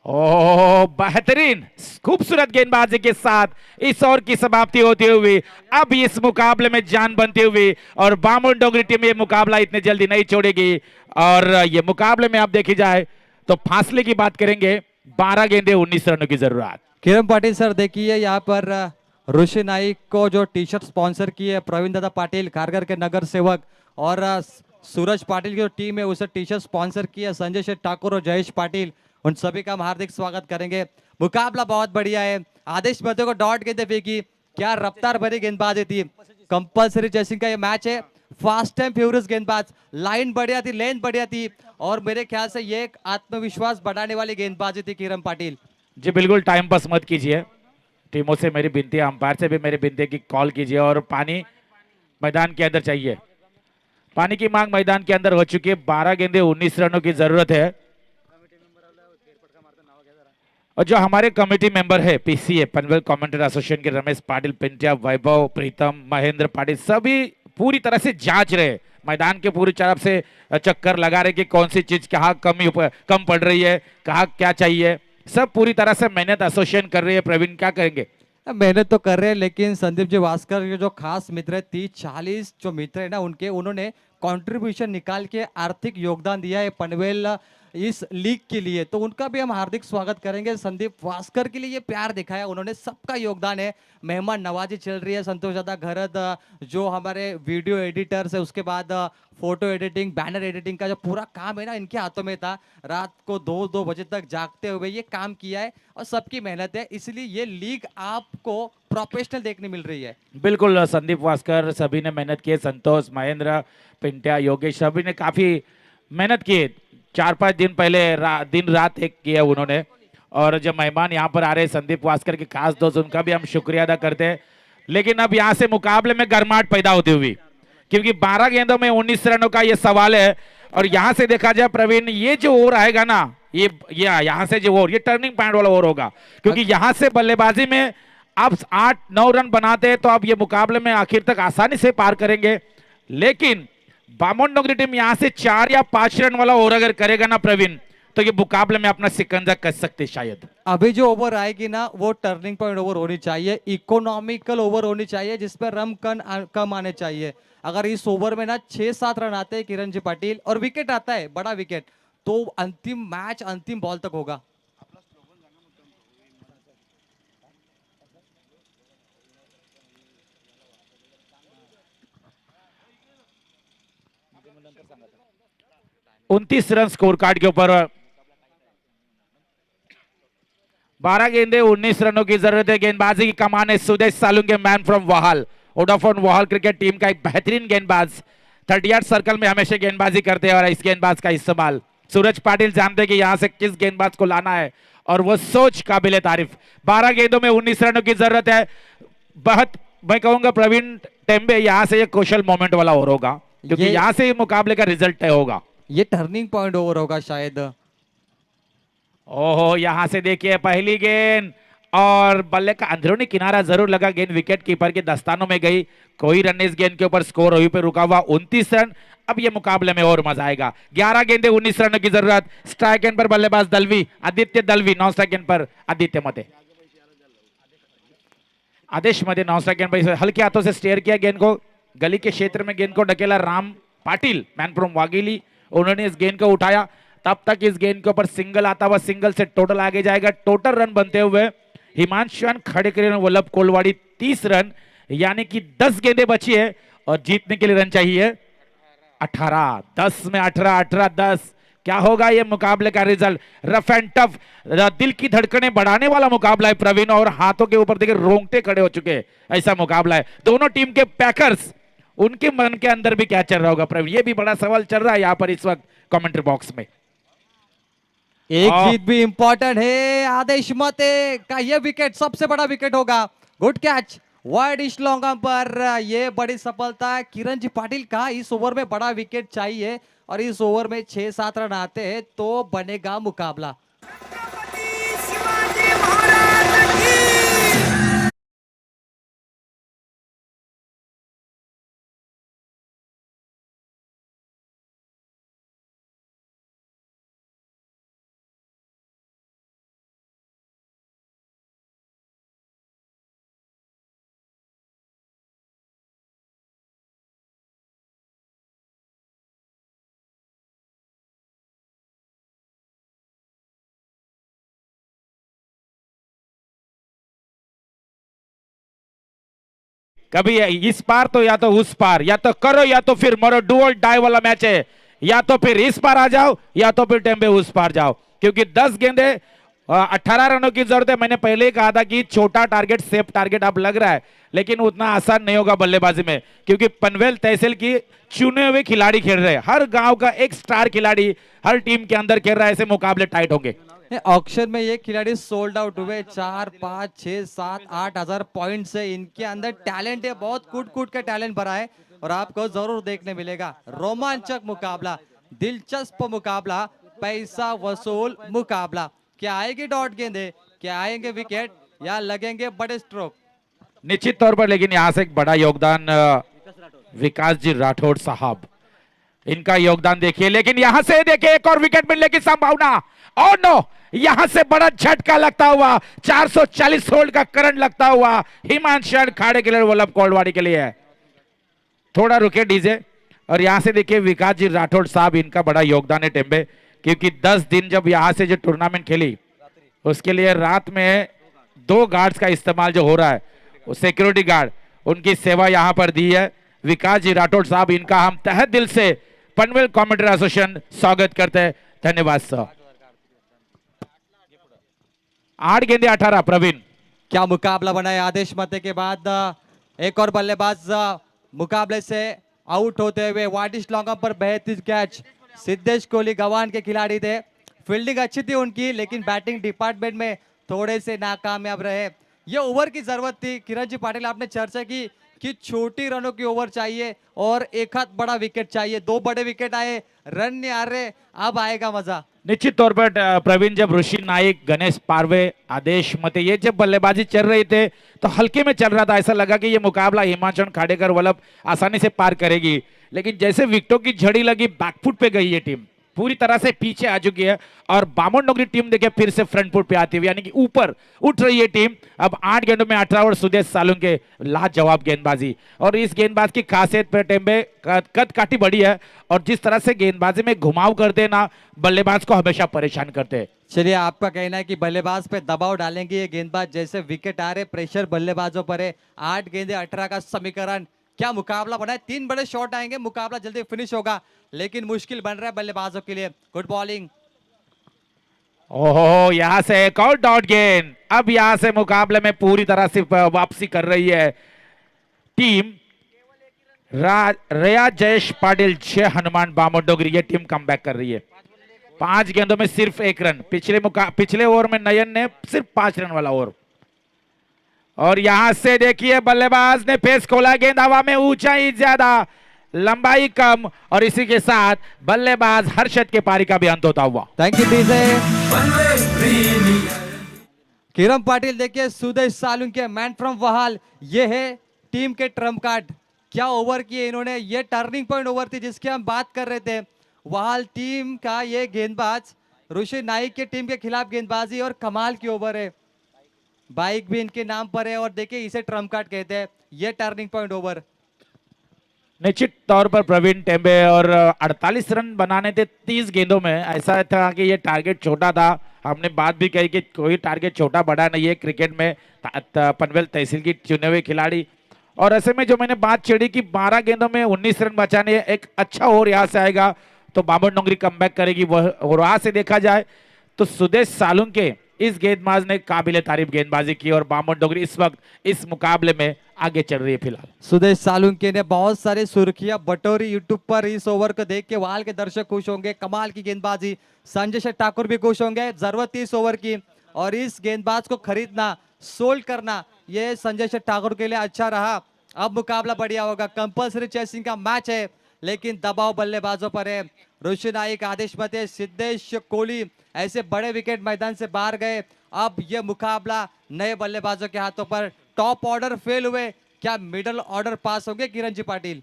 Speaker 10: ओह बेहतरीन खूबसूरत गेंदबाजी के साथ इस ओवर की समाप्ति होती हुई अब इस मुकाबले में जान बनती हुई, और बामन डोंगरी टीम ये मुकाबला इतने जल्दी नहीं छोड़ेगी। और ये मुकाबले में आप देखी जाए तो फासले की बात करेंगे, 12 गेंदे 19 रनों की जरूरत।
Speaker 9: किरण पाटिल सर देखिए यहाँ पर ऋषि नाइक को जो टी शर्ट स्पॉन्सर की है प्रवीण दादा पाटिल खारघर के नगर सेवक, और सूरज पाटिल की जो टीम है उसे टी शर्ट स्पॉन्सर की है संजय शेठ ठाकुर और जयेश पाटिल, उन सभी का हम हार्दिक स्वागत करेंगे। मुकाबला बहुत बढ़िया है। आदेश मते को डॉट गेंदे फेंकी, क्या रफ्तार भरी गेंदबाजी थी। कंपल्सरी चेसिंग का ये मैच है, फास्ट एंड फ्यूरियस गेंदबाज, लाइन बढ़िया थी, लेंथ बढ़िया थी, और मेरे ख्याल से ये एक आत्मविश्वास बढ़ाने वाली गेंदबाजी थी किरण पाटिल
Speaker 10: जी। बिल्कुल टाइम पास मत कीजिए, टीमों से मेरी विनती है, अंपायर से भी मेरी विनती है कि कॉल कीजिए, और पानी मैदान के अंदर चाहिए। पानी की मांग मैदान के अंदर हो चुकी है। 12 गेंदे 19 रनों की जरूरत है। और जो हमारे कमेटी मेंबर है पीसीए पनवेल कमेंटेटर एसोसिएशन के रमेश पाटिल, पिंटिया, वैभव, प्रीतम, महेंद्र पाटिल, सभी पूरी तरह से जांच रहे, मैदान के पूरी तरफ से चक्कर लगा रहे कि कौन सी चीज कहाँ कम पड़ रही है, कहाँ क्या चाहिए, सब पूरी तरह से मेहनत एसोसिएशन कर रही है। प्रवीण क्या करेंगे?
Speaker 9: मेहनत तो कर रहे हैं, लेकिन संदीप जी वास्कर के जो खास मित्र है 30-40 जो मित्र है ना उनके, उन्होंने कंट्रीब्यूशन निकाल के आर्थिक योगदान दिया है पनवेल इस लीग के लिए, तो उनका भी हम हार्दिक स्वागत करेंगे। संदीप वास्कर के लिए ये प्यार दिखाया उन्होंने, सबका योगदान है। मेहमान नवाजी चल रही है, संतोष दादा घरत जो हमारे वीडियो एडिटर्स है, उसके बाद फोटो एडिटिंग, बैनर एडिटिंग का जो पूरा काम है ना इनके हाथों में था। रात को 2-2 बजे तक जागते हुए ये काम किया है, और सबकी मेहनत है, इसलिए ये लीग आपको प्रोफेशनल देखने मिल रही है।
Speaker 10: बिल्कुल संदीप वास्कर सभी ने मेहनत की, संतोष, महेंद्र, पिंटिया, योगेश सभी ने काफी मेहनत की। 4-5 दिन पहले दिन रात एक किया उन्होंने। और जब मेहमान यहाँ पर आ रहे संदीप वास्कर के खास दोस्त, उनका भी हम शुक्रिया अदा करते हैं। लेकिन अब यहाँ से मुकाबले में गर्माहट पैदा होती हुई, क्योंकि 12 गेंदों में 19 रनों का ये सवाल है। और यहाँ से देखा जाए प्रवीण, ये जो ओवर आएगा ना, ये यहाँ से जो ओवर, ये टर्निंग पॉइंट वाला ओवर होगा, क्योंकि यहाँ से बल्लेबाजी में आप 8-9 रन बनाते हैं तो अब ये मुकाबले में आखिर तक आसानी से पार करेंगे। लेकिन बामन डोंगरी टीम यहाँ से 4 या 5 रन वाला ओवर अगर करेगा ना प्रवीण, तो ये मुकाबले में अपना सिकंजा कस सकते शायद।
Speaker 9: अभी जो ओवर आएगी ना वो टर्निंग पॉइंट ओवर होनी चाहिए, इकोनॉमिकल ओवर होनी चाहिए, जिसपे रन कम आने चाहिए। अगर इस ओवर में ना 6-7 रन आते हैं किरण जी पाटिल और विकेट आता है, बड़ा विकेट, तो अंतिम मैच अंतिम बॉल तक होगा।
Speaker 10: उनतीस रन स्कोर कार्ड के ऊपर, 12 गेंदे 19 रनों की जरूरत है। गेंदबाजी की कमान है Sudesh Salunge, man from Wahal, Vodafone Wahal cricket team का एक बेहतरीन गेंदबाज, 38 सर्कल में हमेशा गेंदबाजी करते हैं। और इस गेंदबाज का इस्तेमाल सूरज पाटिल जानते हैं कि यहां से किस गेंदबाज को लाना है, और वो सोच काबिले तारीफ। 12 गेंदों में 19 रनों की जरूरत है। बहुत मैं कहूंगा प्रवीण टेम्बे, यहां से ये कौशल मोमेंट वाला ओवर होगा, क्योंकि यहां से मुकाबले का रिजल्ट तय होगा।
Speaker 9: ये टर्निंग पॉइंट ओवर होगा शायद।
Speaker 10: ओहो, यहां से देखिए पहली गेंद, और बल्ले का अंदरूनी किनारा जरूर लगा, गेंद विकेट कीपर के दस्तानों में गई। कोई रन इस गेंद के ऊपर स्कोर वहीं पे रुका हुआ, 29 रन। अब ये मुकाबले में और मजा आएगा। 11 गेंदे 19 रनों की जरूरत। स्ट्राइक एंड पर बल्लेबाज Dalvi, Aditya Dalvi, non strike end पर आदित्य मते, आदेश मते नॉन स्ट्राइक एंड पर हल्के हाथों से स्टेयर किया गेंद को, गली के क्षेत्र में गेंद को ढकेला राम पाटिल, मैन फ्रॉम वाघेली, उन्होंने इस गेंद को उठाया। तब तक इस गेंद के ऊपर सिंगल आता हुआ, सिंगल से टोटल आगे जाएगा। टोटल रन बनते हुए हिमांशु खाड़ेकर वल्लभ कोलवाड़ी 30 रन, यानी कि 10 गेंदें बची है और जीतने के लिए रन चाहिए 18। 10 में 18, 18-10। क्या होगा ये मुकाबले का रिजल्ट? रफ एंड टफ, दिल की धड़कनें बढ़ाने वाला मुकाबला है प्रवीण, और हाथों के ऊपर देखिए रोंगटे खड़े हो चुके हैं, ऐसा मुकाबला है। दोनों टीम के पैकर्स, उनके मन के अंदर भी क्या चल रहा होगा प्रवीण, ये भी बड़ा सवाल चल रहा है यहाँ पर इस वक्त कमेंट्री बॉक्स में।
Speaker 9: एक जीत भी इंपॉर्टेंट है। आदेश मते का ये विकेट सबसे बड़ा विकेट होगा। गुड कैच, वाइड इस लॉन्ग पर, ये बड़ी सफलता है किरण जी पाटिल का। इस ओवर में बड़ा विकेट चाहिए और इस ओवर में 6-7 रन आते हैं तो बनेगा मुकाबला।
Speaker 10: कभी इस पार तो या तो उस पार, या तो करो या तो फिर मरो, डू और डाई वाला मैच है। या तो फिर इस पार आ जाओ या तो फिर टेम्बे उस पार जाओ, क्योंकि 10 गेंदे 18 रनों की जरूरत है। मैंने पहले ही कहा था कि छोटा टारगेट, सेफ टारगेट अब लग रहा है, लेकिन उतना आसान नहीं होगा बल्लेबाजी में, क्योंकि पनवेल तहसील की चुने हुए खिलाड़ी खेल रहे हैं। हर गांव का एक स्टार खिलाड़ी हर टीम के अंदर खेल रहा है, ऐसे मुकाबले टाइट होंगे।
Speaker 9: ऑक्शन में ये खिलाड़ी सोल्ड आउट हुए। 4, 5, 6, 7, 8 हजार पॉइंट से इनके अंदर टैलेंट है, बहुत कूट कूट का टैलेंट भरा है और आपको जरूर देखने मिलेगा। रोमांचक मुकाबला, दिलचस्प मुकाबला, पैसा वसूल मुकाबला। क्या आएगी डॉट गेंदे, क्या आएंगे विकेट, या लगेंगे बड़े स्ट्रोक?
Speaker 10: निश्चित तौर पर, लेकिन यहां से एक बड़ा योगदान विकास जी राठौड़ साहब, इनका योगदान देखिए। लेकिन यहां से देखिए एक और विकेट मिलने की संभावना। और नो, यहां से बड़ा झटका लगता हुआ, 440 होल्ड का करंट लगता हुआ हिमांशु खाड़ेकर वल्लभ कोलवाड़ी के लिए है। थोड़ा रुके डीजे। और यहां से देखिए विकास जी राठौड़ साहब, इनका बड़ा योगदान है टेम्बे, क्योंकि 10 दिन जब यहां से जो टूर्नामेंट खेली उसके लिए रात में 2 गार्ड्स का इस्तेमाल जो हो रहा है, सिक्योरिटी गार्ड, उनकी सेवा यहां पर दी है विकास जी राठौड़ साहब। इनका हम तहे दिल से पनवेल कमेंट्री एसोसिएशन स्वागत करते हैं। धन्यवाद सर। 8 गेंदे 18 प्रवीण।
Speaker 9: क्या मुकाबला बना है। आदेश मते के बाद एक और बल्लेबाज मुकाबले से आउट होते हुए। वाइडिश लॉन्ग पर बेहतरीन कैच, सिद्धेश कोहली गवान के खिलाड़ी थे। फील्डिंग अच्छी थी उनकी, लेकिन बैटिंग डिपार्टमेंट में थोड़े से नाकामयाब रहे। ये ओवर की जरूरत थी। किरण जी पाटिल, आपने चर्चा की कि छोटी रनों की ओवर चाहिए और एक हाथ बड़ा विकेट चाहिए। 2 बड़े विकेट आए, रन नहीं आ रहे, अब आएगा मजा।
Speaker 10: निश्चित तौर पर प्रवीण, जब ऋषि नाइक, गणेश पारवे, आदेश मते ये जब बल्लेबाजी चल रहे थे तो हल्के में चल रहा था, ऐसा लगा कि ये मुकाबला हिमांशु खाड़ेकर वल्लभ आसानी से पार करेगी। लेकिन जैसे विकेटों की झड़ी लगी, बैकफुट पे गई ये टीम, पूरी तरह से पीछे आ चुकी है। और बामन नगरी टीम देखिए फिर से फ्रंट फुट पे आती हुई, यानी कि ऊपर उठ रही है टीम। अब 8 गेंदों में 18 और सुदेश सालुंके लाजवाब गेंदबाजी। और इस गेंदबाज की खासियत पर टेम्बे कद काठी बड़ी है, और जिस तरह से गेंदबाजी में घुमाव करते ना, बल्लेबाज को हमेशा परेशान करते हैं।
Speaker 9: चलिए, आपका कहना है कि बल्लेबाज पे दबाव डालेंगे ये गेंदबाज, जैसे विकेट आ रहे, प्रेशर बल्लेबाजों पर है। 8 गेंदे 18 का समीकरण, क्या मुकाबला बना है। 3 बड़े शॉट आएंगे, मुकाबला जल्दी फिनिश होगा, लेकिन मुश्किल बन रहा है बल्लेबाजों के लिए। Good bowling.
Speaker 10: ओहो, यहां से एक और डॉट गेंद। अब यहां से मुकाबले में पूरी तरह से वापसी कर रही है टीम। रिया जयेश पाटिल, 6 हनुमान बामन डोगरी, ये टीम कमबैक कर रही है। 5 गेंदों में सिर्फ 1 रन। पिछले ओवर में नयन ने सिर्फ 5 रन वाला ओवर। और यहां से देखिए बल्लेबाज ने पेस खोला, गेंद हवा में, ऊंचाई ज्यादा, लंबाई कम, और इसी के साथ बल्लेबाज हर्षद के पारी का भी अंत होता हुआ।
Speaker 9: Thank you DJ. Kiran Patil, देखिए सुदेश सालुंके, मैन फ्रॉम वहाल, ये है टीम के ट्रम्प कार्ड। क्या ओवर किए इन्होंने, ये टर्निंग पॉइंट ओवर थी जिसकी हम बात कर रहे थे। वहाल टीम का ये गेंदबाज ऋषि नाइक के टीम के खिलाफ गेंदबाजी, और कमाल की ओवर है। बाइक भी इनके नाम पर है, और देखिए इसे ट्रम्प कार्ड कहते हैं। ये टर्निंग पॉइंट ओवर।
Speaker 10: निश्चित तौर पर प्रवीण टेम्बे, और 48 रन बनाने थे 30 गेंदों में। ऐसा था कि ये टारगेट छोटा था, हमने बात भी कही कि कोई टारगेट छोटा बड़ा नहीं है क्रिकेट में। पनवेल तहसील की चुने हुए खिलाड़ी, और ऐसे में जो मैंने बात छेड़ी कि 12 गेंदों में 19 रन बचाने, एक अच्छा ओवर यहाँ से आएगा तो बाबर डोंगरी कमबैक करेगी। वह और वहां से देखा जाए तो सुदेश सालुंके इस गेंदबाज ने काबिले तारीफ गेंदबाजी की और बाबर डोंगरी इस वक्त इस मुकाबले में आगे चल रही है फिलहाल।
Speaker 9: सुदेश सालुंके ने बहुत सारी सुर्खियां बटोरी यूट्यूब पर। इस ओवर को देख के वाल के दर्शक खुश होंगे। कमाल की गेंदबाजी, संजय शेठ ठाकुर भी खुश होंगे। जरूरत थी इस ओवर की, और इस गेंदबाज को खरीदना, सोल्ड करना, ये संजय शेठ ठाकुर के लिए अच्छा रहा। अब मुकाबला बढ़िया होगा। कंपल्सरी चेसिंग का मैच है, लेकिन दबाव बल्लेबाजों पर है। ऋषि नाइक, आदेश मते, सिद्धेश कोहली ऐसे बड़े विकेट मैदान से बाहर गए। अब ये मुकाबला नए बल्लेबाजों के हाथों पर। टॉप ऑर्डर फेल हुए, क्या मिडिल ऑर्डर पास होंगे किरण जी पाटिल?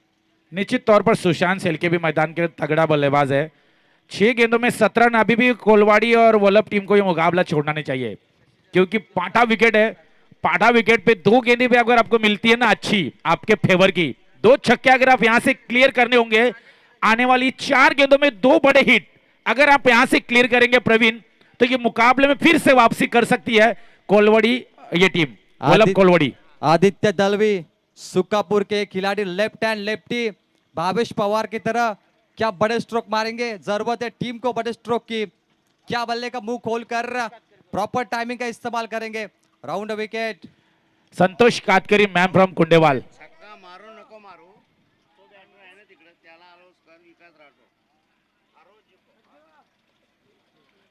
Speaker 10: निश्चित तौर पर सुशांत शेलके भी मैदान के तगड़ा बल्लेबाज है। 6 गेंदों में 17 रन। अभी भी कोलवाड़ी और वल्लभ टीम को ये मुकाबला छोड़ना नहीं चाहिए, क्योंकि पाटा विकेट है। पाटा विकेट पे 2 गेंदें भी अगर आपको मिलती है ना अच्छी आपके फेवर की, 2 छक्के अगर आप यहां से क्लियर करने होंगे, आने वाली 4 गेंदों में 2 बड़े हिट अगर आप यहां से क्लियर करेंगे प्रवीण, तो ये मुकाबले में फिर से वापसी कर सकती है कोलवाड़ी ये टीम, वल्लभ कोलवाड़ी।
Speaker 9: आदित्य दलवी, सुकापुर के खिलाड़ी, left hand lefty, Bhavesh Pawar की तरह क्या बड़े स्ट्रोक मारेंगे? जरूरत है टीम को बड़े स्ट्रोक की। क्या बल्ले का मुंह खोलकर प्रॉपर टाइमिंग का इस्तेमाल करेंगे? Round wicket.
Speaker 10: Santosh Katkari, man from Kundewal.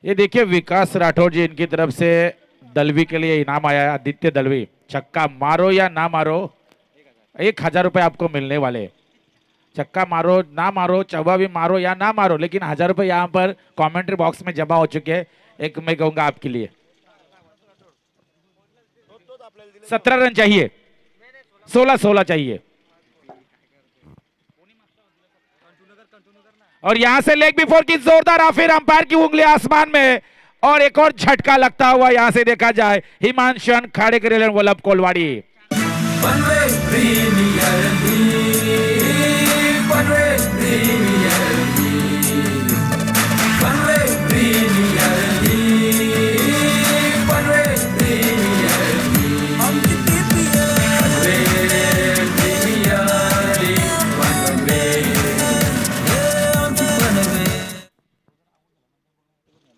Speaker 10: ये देखिए विकास राठौर जी, इनकी तरफ से दलवी के लिए इनाम आया है। आदित्य दलवी, छक्का मारो या ना मारो, 1000 रुपए आपको मिलने वाले। छक्का मारो ना मारो, चौवा भी मारो या ना मारो, लेकिन 1000 रुपए यहाँ पर कमेंट्री बॉक्स में जमा हो चुके हैं। एक मैं कहूंगा आपके लिए 17 रन चाहिए, 16 चाहिए। और यहां से लेग बिफोर की जोरदार आफिर, अंपायर की उंगली आसमान में, और एक और झटका लगता हुआ यहां से देखा जाए हिमांशु खाड़ेकर, वल्लभ कोलवाड़ी।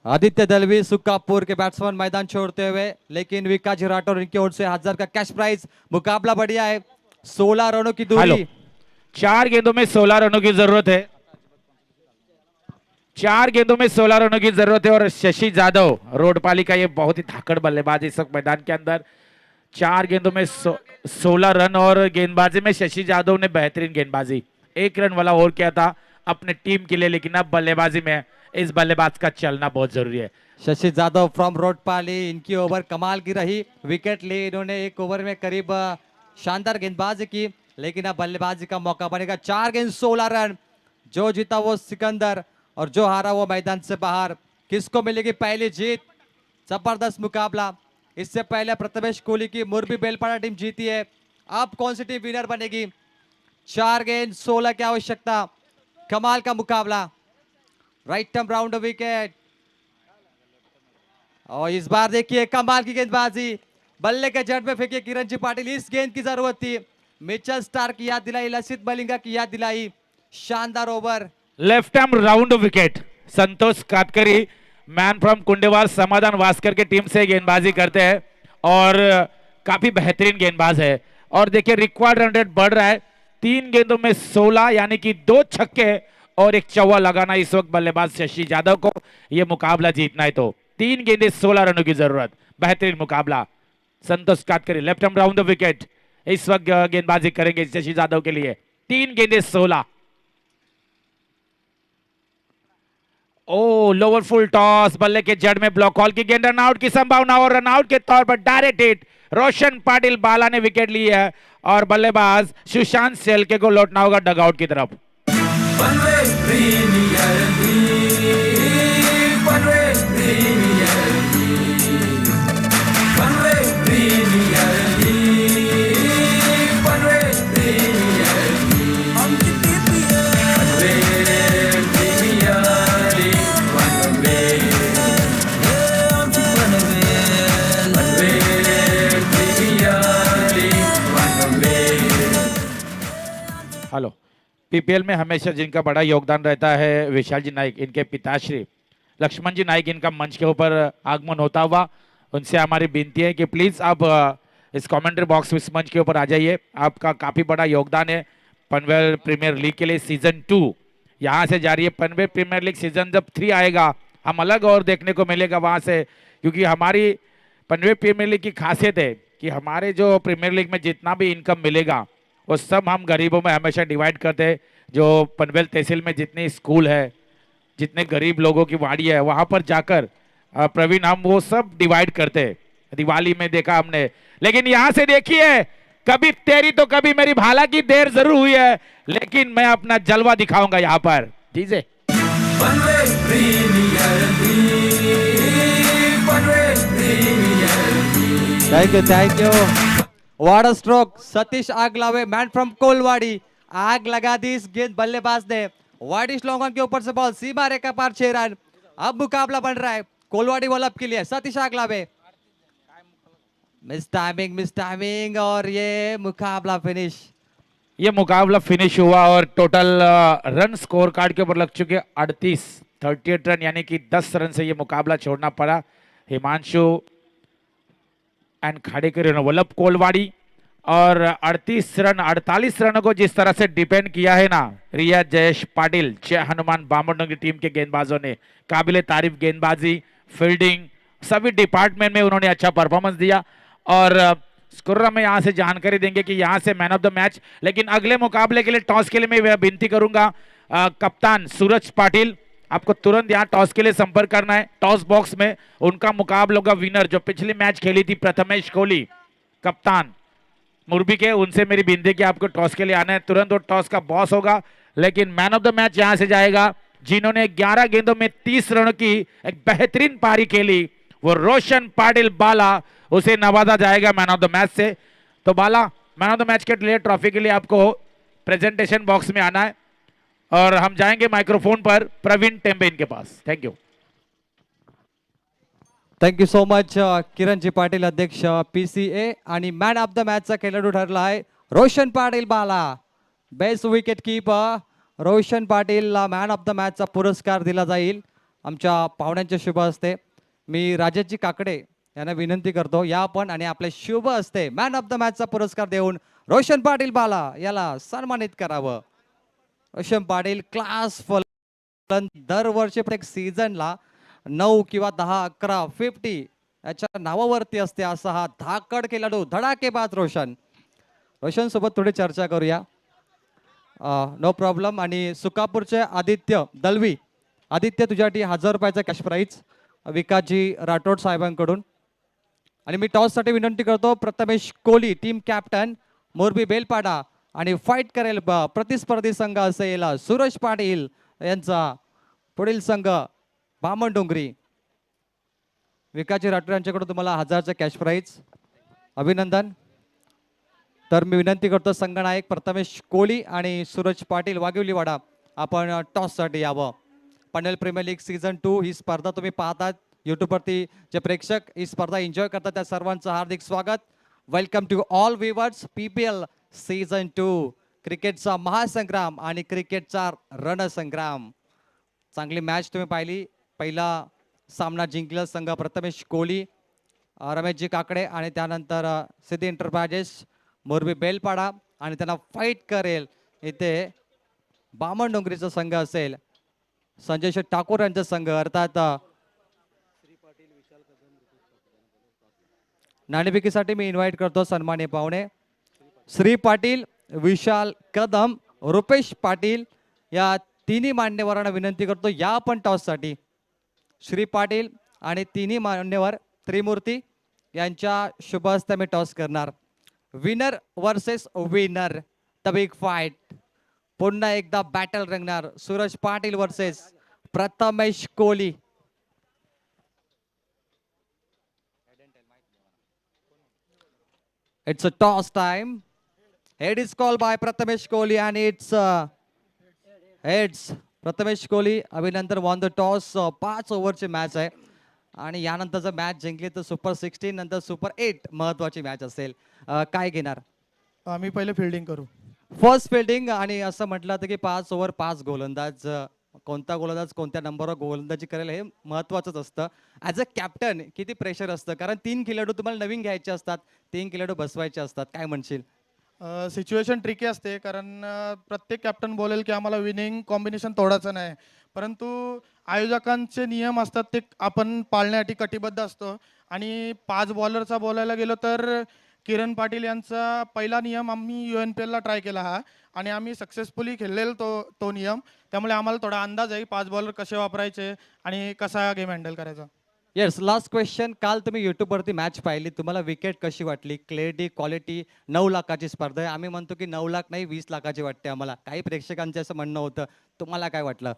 Speaker 9: आदित्य दलवी, सुकापुर के बैट्समैन मैदान छोड़ते हुए, लेकिन विकास राठौर इनकी ओर से 1000 का कैश प्राइज। मुकाबला बढ़िया है, 16 रनों की दूरी।
Speaker 10: 4 गेंदों में 16 रनों की जरूरत है। 4 गेंदों में 16 रनों की जरूरत है। और शशि जादव, रोडपाली का ये बहुत ही धाकड़ बल्लेबाज इस वक्त मैदान के अंदर। 4 गेंदों में 16 रन, और गेंदबाजी में शशि जादव ने बेहतरीन गेंदबाजी, 1 रन वाला ओवर किया था अपने टीम के लिए, लेकिन अब बल्लेबाजी में इस बल्लेबाज का चलना बहुत जरूरी है।
Speaker 9: शशि जादव फ्रॉम रोडपाली, इनकी ओवर कमाल की रही। विकेट ली इन्होंने 1 ओवर में करीब शानदार गेंदबाजी की, लेकिन अब बल्लेबाजी का मौका बनेगा। 4 गेंद 16 रन। जो जीता वो सिकंदर, और जो हारा वो मैदान से बाहर। किसको मिलेगी पहली जीत? जबरदस्त मुकाबला। इससे पहले प्रथमेश कोहली की मुरबी बेलपाड़ा टीम जीती है। अब कौन सी टीम विनर बनेगी? 4 गेंद 16 की आवश्यकता। कमाल का मुकाबला। राइट टर्म राउंड विकेट, और इस बार देखिए कमाल की गेंदबाजी, बल्ले के जड़ में फेंके किरण जी पाटिल। इस गेंद की जरूरत थी। मिचेल स्टार्क की याद दिलाई, लसित मलिंगा की याद दिलाई। शानदार over.
Speaker 10: Left arm round wicket. Santosh Katkari, man from Kundewal, Samadhan Waskar K team से गेंदबाजी करते हैं, और काफी बेहतरीन गेंदबाज है। और देखिए रिक्वायर्ड रन रेट बढ़ रहा है। 3 गेंदों में 16, यानी कि 2 छक्के और 1 चौवा लगाना इस वक्त बल्लेबाज शशि जादव को यह मुकाबला जीतना है। तो 3 गेंदें 16 रनों की जरूरत। बेहतरीन मुकाबला। Santosh Katkari left arm round wicket इस वक्त गेंदबाजी करेंगे शशि जादव के लिए। 3 गेंदें 16। ओ लोअर फुल टॉस, बल्ले के जड़ में ब्लॉक हॉल की गेंद, रनआउट की संभावना, और रनआउट के तौर पर डायरेक्ट हिट। रोशन पाटिल बाला ने विकेट ली है, और बल्लेबाज सुशांत शेलके को लौटना होगा डगआउट की तरफ। हेलो। पीपीएल में हमेशा जिनका बड़ा योगदान रहता है विशाल जी नाइक, इनके पिताश्री लक्ष्मण जी नाइक, इनका मंच के ऊपर आगमन होता हुआ उनसे हमारी विनती है कि प्लीज आप इस कमेंट्री बॉक्स में इस मंच के ऊपर आ जाइए। आपका काफी बड़ा योगदान है पनवेल प्रीमियर लीग के लिए। सीजन 2 यहाँ से जारी है। पनवेल प्रीमियर लीग सीजन जब 3 आएगा हम अलग और देखने को मिलेगा वहां से, क्योंकि हमारी पनवेल प्रीमियर लीग की खासियत है कि हमारे जो प्रीमियर लीग में जितना भी इनकम मिलेगा वो सब हम गरीबों में हमेशा डिवाइड करते हैं। जो पनवेल तहसील में जितनी स्कूल है, जितने गरीब लोगों की वाड़ी है, वहां पर जाकर प्रवीण हम वो सब डिवाइड करते हैं। दिवाली में देखा हमने, लेकिन यहाँ से देखिए कभी तेरी तो कभी मेरी भाला की देर जरूर हुई है, लेकिन मैं अपना जलवा दिखाऊंगा यहाँ पर। ठीक है,
Speaker 9: thank you what a stroke. Satish Aaglave man from Kolwadi, आग लगा दी इस गेंद बल्लेबाज ने। वाइड लॉन्ग ऑन के ऊपर से बॉल सीमा रेखा पार 6 रन। अब मुकाबला बन रहा है कोलवाड़ी वॉलअप के लिए। सतीश आगलावे मिस टाइमिंग और ये मुकाबला फिनिश।
Speaker 10: ये मुकाबला फिनिश हुआ और टोटल रन स्कोर कार्ड के ऊपर लग चुके 38 रन, यानी कि 10 रन से ये मुकाबला छोड़ना पड़ा हिमांशु एंड खाड़ेकर वल्लभ कोलवाड़ी। और 48 रनों को जिस तरह से डिपेंड किया है ना रिया जयेश पाटिल, जय हनुमान बामंडों की टीम के गेंदबाजों ने, काबिले तारीफ गेंदबाजी, फील्डिंग, सभी डिपार्टमेंट में उन्होंने अच्छा परफॉर्मेंस दिया। और स्कोर में यहाँ से जानकारी देंगे कि यहाँ से मैन ऑफ द मैच। लेकिन अगले मुकाबले के लिए टॉस के लिए मैं विनती करूंगा कप्तान सूरज पाटिल, आपको तुरंत यहाँ टॉस के लिए संपर्क करना है। टॉस बॉक्स में उनका मुकाबला होगा विनर जो पिछली मैच खेली थी प्रथमेश कोहली, कप्तान मुरबी के, उनसे मेरी विनती कि आपको टॉस के लिए आना है तुरंत। वो टॉस का बॉस होगा। लेकिन मैन ऑफ द मैच यहाँ से जाएगा जिन्होंने 11 गेंदों में 30 रनों की एक बेहतरीन पारी खेली, वो रोशन पाटिल बाला, उसे नवाजा जाएगा मैन ऑफ द मैच से। तो बाला, मैन ऑफ द मैच के लिए ट्रॉफी के लिए आपको प्रेजेंटेशन बॉक्स में आना है और हम जाएंगे माइक्रोफोन पर प्रवीण टेम्बे इनके pass. Thank you.
Speaker 9: Thank you so much किरणजी पाटील, अध्यक्ष PCA। आणि मॅन ऑफ द मॅचचा खेळाडू ठरला आहे रोशन पाटील बाला, बेस्ट विकेट कीपर रोशन पाटीलला मॅन ऑफ द मॅचचा पुरस्कार दिला जाईल आमच्या पाहुण्यांच्या शुभ हस्ते। मी राजेशजी काकडे यांना विनंती करतो या आपण आणि आपले शुभ हस्ते मॅन ऑफ द मॅचचा पुरस्कार देऊन रोशन पाटील बाला याला सन्मानित करावं। रोशन पाटील क्लास फलंदाज, दरवर्षी प्रत्येक सीझनला 9 किंवा 10, 11, 50 याच्या नावावरती असते असा हा धाकड खेळाडू, धडाकेबाज रोशन सोबत थोडी चर्चा करूया। No problem. आणि सुकापूरचे आदित्य दलवी, आदित्य तुझ्यासाठी 1000 रुपयाचा कॅश प्राईज विकासजी राठोड साहेबांकडून। आणि मी टॉस साठी विनंती करतो प्रथमेश कोहली, टीम कॅप्टन मोरबी बेलपाडा, आणि फाईट करेल प्रतिस्पर्धी संघ असेल सूरज पाटील यांचा पुढील संघ बामणडोंगरी। विकासजी राठोड यांच्याकडून तुम्हाला 1000चा कॅश प्राईज, अभिनंदन। तर मी विनंती करतो संघनायक प्रथमेश कोहली आणि सूरज पाटील वाघिवलीवाडा आपण टॉससाठी यावं। पनवेल प्रीमियर लीग सीझन 2 ही स्पर्धा तुम्ही पाहतात यूट्यूबवरती, जे प्रेक्षक ही स्पर्धा एन्जॉय करतात त्या सर्वांचं हार्दिक स्वागत। Welcome to all viewers. PPL season 2 क्रिकेटचा महासंग्राम आणि क्रिकेटचा रणसंग्राम। चांगली मॅच तुम्ही पाहिली। पहिला सामना जिंकला संघ प्रथमेश कोहली, रमेशजी काकडे, आणि त्यानंतर सिद्धी एंटरप्राइजेस मोरबी बेलपाडा, आणि त्यांना फाईट करेल इथे बामणडोंगरीचा संघ असेल संजय शेठ ठाकूर यांचा संघ, अर्थात नाणेफेकीसाठी मी इन्व्हाइट करतो सन्माननीय पाहुणे श्री पाटील, विशाल कदम, रुपेश पाटील या तिन्ही मान्यवरांना विनंती करतो या आपण टॉससाठी। श्री पाटील आणि तिन्ही मान्यवर त्रिमूर्ती यांच्या शुभ हस्ते मी टॉस करणार। Winner versus winner, the big fight. पुन्हा एकदा बॅटल रंगणार Suraj Patil versus Prathamesh Kohli. It's a toss time. Head is call by Prathamesh Kohli आणि इट्स हेड्स प्रथमेश कोहली। अभिनंदन वॉन द टॉस। 5 ओव्हरची मॅच आहे आणि यानंतर जर मॅच जिंकली तर सुपर 16 नंतर सुपर 8 महत्वाची मॅच असेल। काय घेणार?
Speaker 11: आम्ही पहिले फिल्डिंग करू।
Speaker 9: फर्स्ट फिल्डिंग आणि असं म्हटलं जातं की 5 ओव्हर 5 गोलंदाज. कोणता गोलंदाज कोणत्या नंबरवर गोलंदाजी करेल हे महत्त्वाचंच असतं. ॲज अ कॅप्टन किती प्रेशर असतं, कारण 3 खेळाडू तुम्हाला नवीन घ्यायचे असतात, 3 खेळाडू बसवायचे असतात, काय म्हणशील?
Speaker 11: सिच्युएशन ट्रिकी असते कारण प्रत्येक कॅप्टन बोलेल की आम्हाला विनिंग कॉम्बिनेशन तोडायचं नाही, परंतु आयोजकांचे नियम असतात ते आपण पाळण्यासाठी कटिबद्ध असतो. आणि 5 बॉलरचा बोलायला गेलो तर किरण पाटील यांचा पहिला नियम आम्ही UNPLला ट्राय केला हा, आणि आम्ही सक्सेसफुली खेळलेलो तो तो नियम. त्यामुळे आम्हाला थोडा अंदाज आहे 5 बॉलर कसे वापरायचे आणि कसा गेम हँडल करायचा.
Speaker 9: Yes, last question. काल तुम्ही युट्यूबवरती मॅच पाहिली, तुम्हाला विकेट कशी वाटली? Clarity, quality. 9 लाखाची स्पर्धा आहे, आम्ही म्हणतो की 9 लाख नाही 20 लाखाची वाटते आम्हाला. काही प्रेक्षकांचं असं म्हणणं होतं, तुम्हाला काय वाटलं?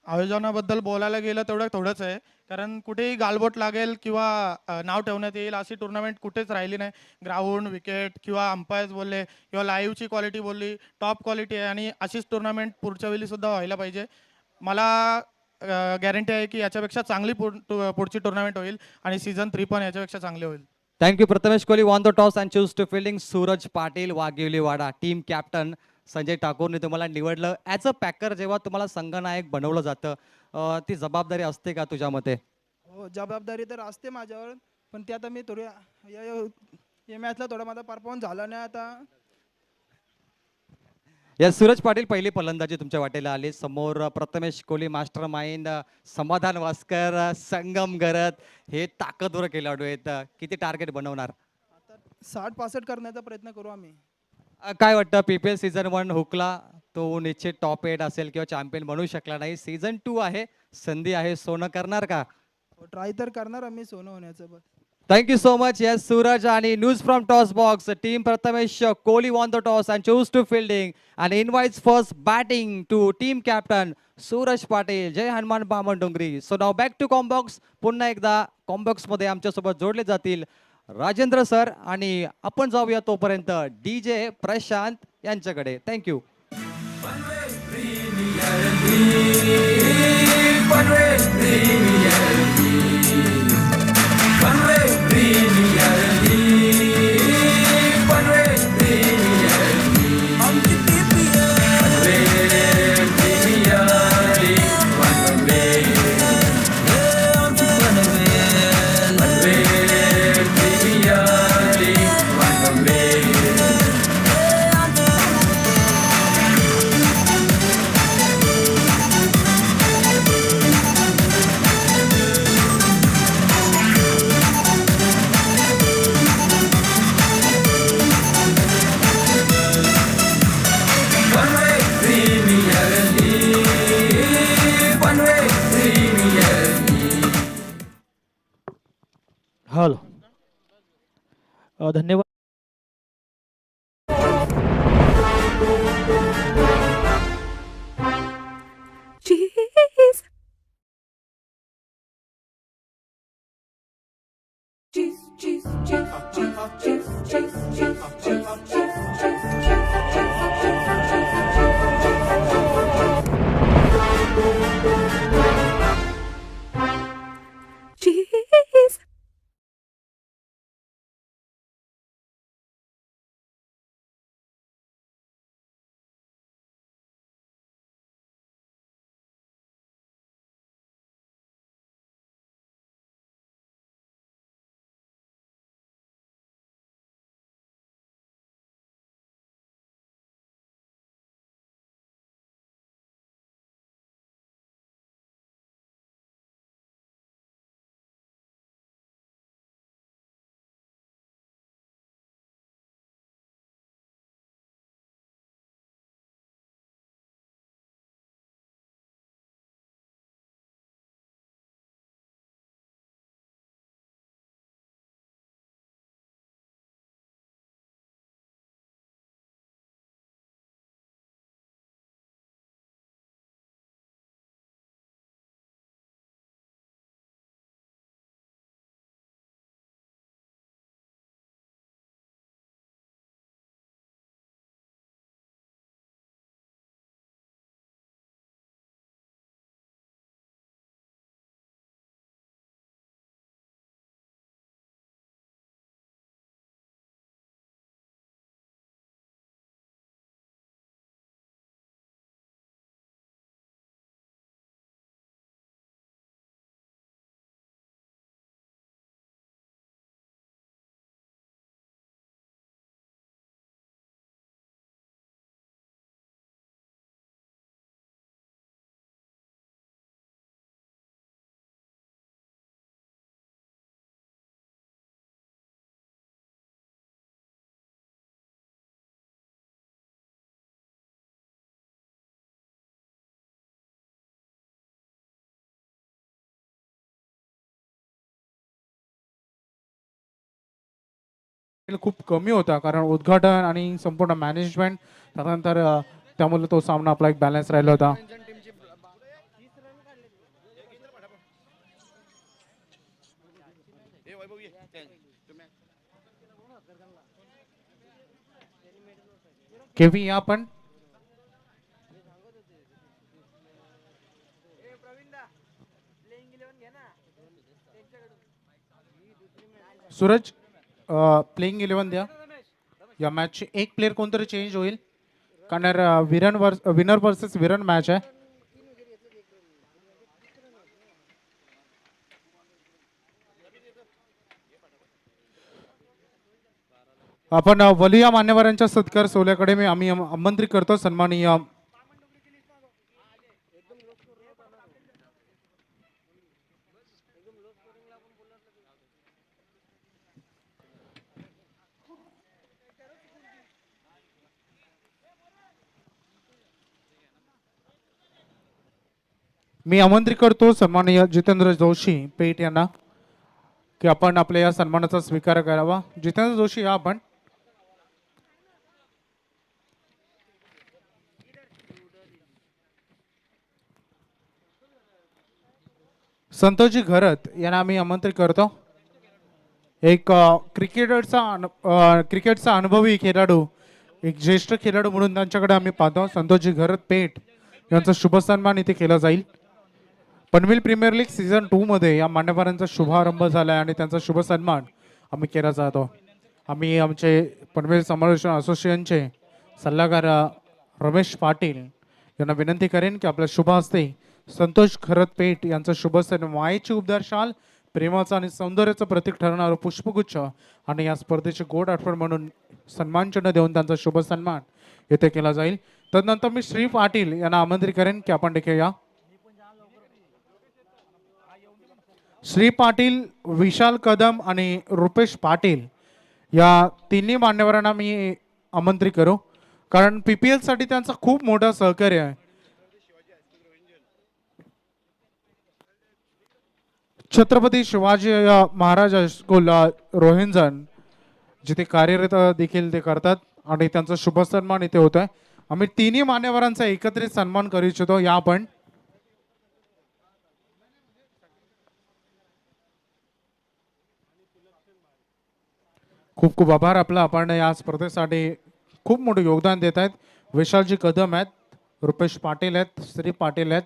Speaker 11: आयोजनाबद्दल बोलायला गेलं तेवढं थोडंच आहे, कारण कुठेही गालबोट लागेल किंवा नाव ठेवण्यात येईल अशी टुर्नामेंट कुठेच राहिली नाही. ग्राउंड, विकेट किंवा अंपायर्स बोलले किंवा लाईव्हची क्वालिटी बोलली, टॉप क्वालिटी आहे आणि अशीच टुर्नामेंट पुढच्या वेळी सुद्धा व्हायला पाहिजे. मला गॅरंटी आहे की याच्यापेक्षा चांगली पुढची टुर्नामेंट होईल आणि सीझन 3 पण याच्यापेक्षा चांगले होईल.
Speaker 9: Thank you. Prathamesh Kohli won the toss and choose to fielding. Suraj Patil Waghivliwada team captain. Sanjay ठाकूरने तुम्हाला निवडलं. ॲज अ पॅकर जेव्हा तुम्हाला संघनायक बनवलं जातं, ती जबाबदारी असते का तुझ्या मते?
Speaker 12: हो, जबाबदारी तर असते माझ्यावर, पण ते आता मी थोडी या मॅचला थोडा माझा परफॉर्मन्स झाला नाही आता.
Speaker 9: या सूरज पाटील पहिली फलंदाजी तुमच्या वाटेला आली. समोर प्रथमेश कोहली मास्टर माइंड, समाधान वास्कर, संगम गरत, हे ताकदवर खेळाडू आहेत. किती टार्गेट बनवणार?
Speaker 12: 60-65 करण्याचा प्रयत्न करू आम्ही.
Speaker 9: काय वाटतं, PPL सीझन 1 हुकला, तो निश्चित टॉप 8 असेल किंवा चॅम्पियन बनू शकला नाही. सीझन 2 आहे, संधी आहे, सोनं करणार का?
Speaker 12: ट्राय तर करणार आम्ही सोनं होण्याचं. बस.
Speaker 9: Thank you so much. Yes Suraj. आणि news from toss box. Team Prathamesh Kohli won the toss and choose to fielding and invites first batting to team captain Suraj Patil. Jai Hanuman Baman Dongri. So नाव बॅक टू कॉम्बॉक्स. पुन्हा एकदा कॉम्बॉक्स मध्ये आमच्यासोबत जोडले जातील राजेंद्र सर, आणि आपण जाऊया तोपर्यंत DJ प्रशांत यांच्याकडे. थँक्यू.
Speaker 5: हॅलो, धन्यवाद.
Speaker 1: खूप कमी होता, कारण उद्घाटन आणि संपूर्ण मॅनेजमेंट त्यानंतर त्यामुळे तो सामना आपला एक बॅलन्स राहिला होता. केव्ही या पण सूरज प्लेइंग 11 द्या. या मॅचचे एक प्लेअर कोणतरी चेंज होईल, कारण विनर वर्सेस विरन मॅच आहे. आपण वलिया मान्यवरांच्या सत्कार सोहळ्याकडे आम्ही आमंत्रित करतो. सन्माननीय मी आमंत्रित करतो सन्माननीय जितेंद्र जोशी पेठ यांना की आपण आपल्या या सन्मानाचा स्वीकार करावा. जितेंद्र जोशी या आपण. संतोषजी घरत यांना आम्ही आमंत्रित करतो. एक क्रिकेटचा अनुभवी खेळाडू, एक ज्येष्ठ खेळाडू म्हणून त्यांच्याकडे आम्ही पाहतो. संतोषजी घरत पेठ यांचा शुभ सन्मान इथे केला जाईल. पनवेल प्रीमियर लीग सीझन 2 मध्ये या मान्यवरांचा शुभारंभ झाला आहे आणि त्यांचा शुभ सन्मान आम्ही केला जातो. आम्ही आमचे पनवेल समालोचन असोसिएशनचे सल्लागार रमेश पाटील यांना विनंती करेन की आपल्या शुभ हस्ते संतोष खरत पेठ यांचा शुभ सन्मान, मायेची उबदार शाल, प्रेमाचं आणि सौंदर्याचं प्रतीक ठरणारं पुष्पगुच्छ आणि या स्पर्धेची गोड आठवण म्हणून सन्मानचिन्ह देऊन त्यांचा शुभ सन्मान येथे केला जाईल. तदनंतर मी श्री पाटील यांना आमंत्रित करेन की आपण देखील या. श्री पाटील, विशाल कदम आणि रुपेश पाटील या तिन्ही मान्यवरांना मी आमंत्रित करू, कारण PPL साठी त्यांचा खूप मोठा सहकार्य आहे. छत्रपती शिवाजी महाराज हायस्कूल रोहिंजन जिथे कार्यरत देखील ते करतात आणि त्यांचा शुभ सन्मान इथे होत आहे. आम्ही तिन्ही मान्यवरांचा एकत्रित सन्मान करू इच्छितो. या आपण. खूप खूप आभार आपला. आपण या स्पर्धेसाठी खूप मोठं योगदान देत आहेत. विशालजी कदम आहेत, रुपेश पाटील आहेत, श्री पाटील आहेत.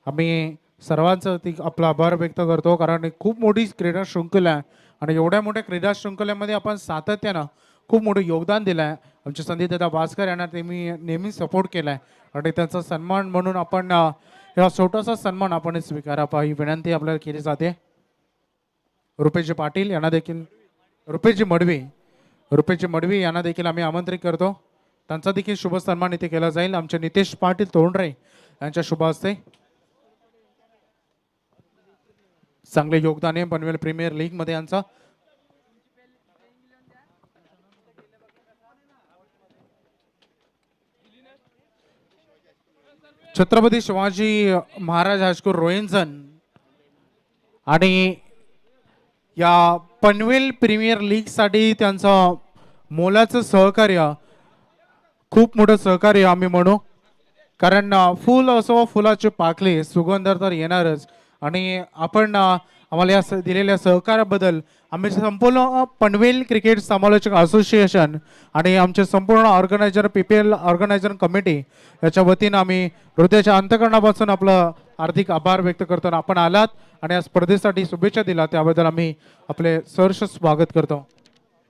Speaker 1: आम्ही सर्वांचं आपला आभार व्यक्त करतो, कारण खूप मोठी क्रीडा शृंखला आहे आणि एवढ्या मोठ्या क्रीडा शृंखलेमध्ये आपण सातत्यानं खूप मोठं योगदान दिलं आहे. आमचे संदीपदादा भास्कर यांना नेहमी सपोर्ट केला आहे आणि त्यांचा सन्मान म्हणून आपण हा छोटासा सन्मान आपण स्वीकारावा ही विनंती आपल्याला केली जाते. रुपेशजी पाटील यांना देखील, रुपेशजी मडवी यांना देखील आम्ही आमंत्रित करतो. त्यांचा देखील शुभ सन्मान इथे केला जाईल. आमचे नितेश पाटील तोंडरे यांच्या शुभ हस्ते. चांगले योगदान आहे पनवेल प्रीमियर लीग मध्ये यांचा. छत्रपती शिवाजी महाराज हायस्कूल रोहिंजन आणि या पनवेल प्रीमियर लीग साठी त्यांचं मोलाचं सहकार्य, खूप मोठं सहकार्य आम्ही म्हणू, कारण फुल असो फुलाचे पाकले सुगंध तर येणारच. आणि आपण आम्हाला या दिलेल्या सहकार्याबद्दल आम्ही संपूर्ण पनवेल क्रिकेट समालोचक असोसिएशन आणि आमचे संपूर्ण ऑर्गनायझर PPL ऑर्गनायझर कमिटी याच्या वतीनं आम्ही हृदयाच्या अंतःकरणापासून आपलं हार्दिक आभार व्यक्त करतो. आपण आलात आणि या स्पर्धेसाठी शुभेच्छा दिला त्याबद्दल आम्ही आपले सहर्ष स्वागत करतो.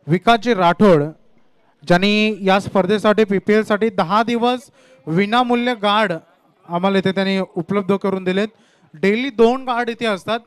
Speaker 1: विकासजी राठोड ज्यांनी या स्पर्धेसाठी PPL साठी 10 दिवस विनामूल्य गार्ड आम्हाला इथे त्यांनी उपलब्ध करून दिलेत. डेली 2 गार्ड इथे असतात.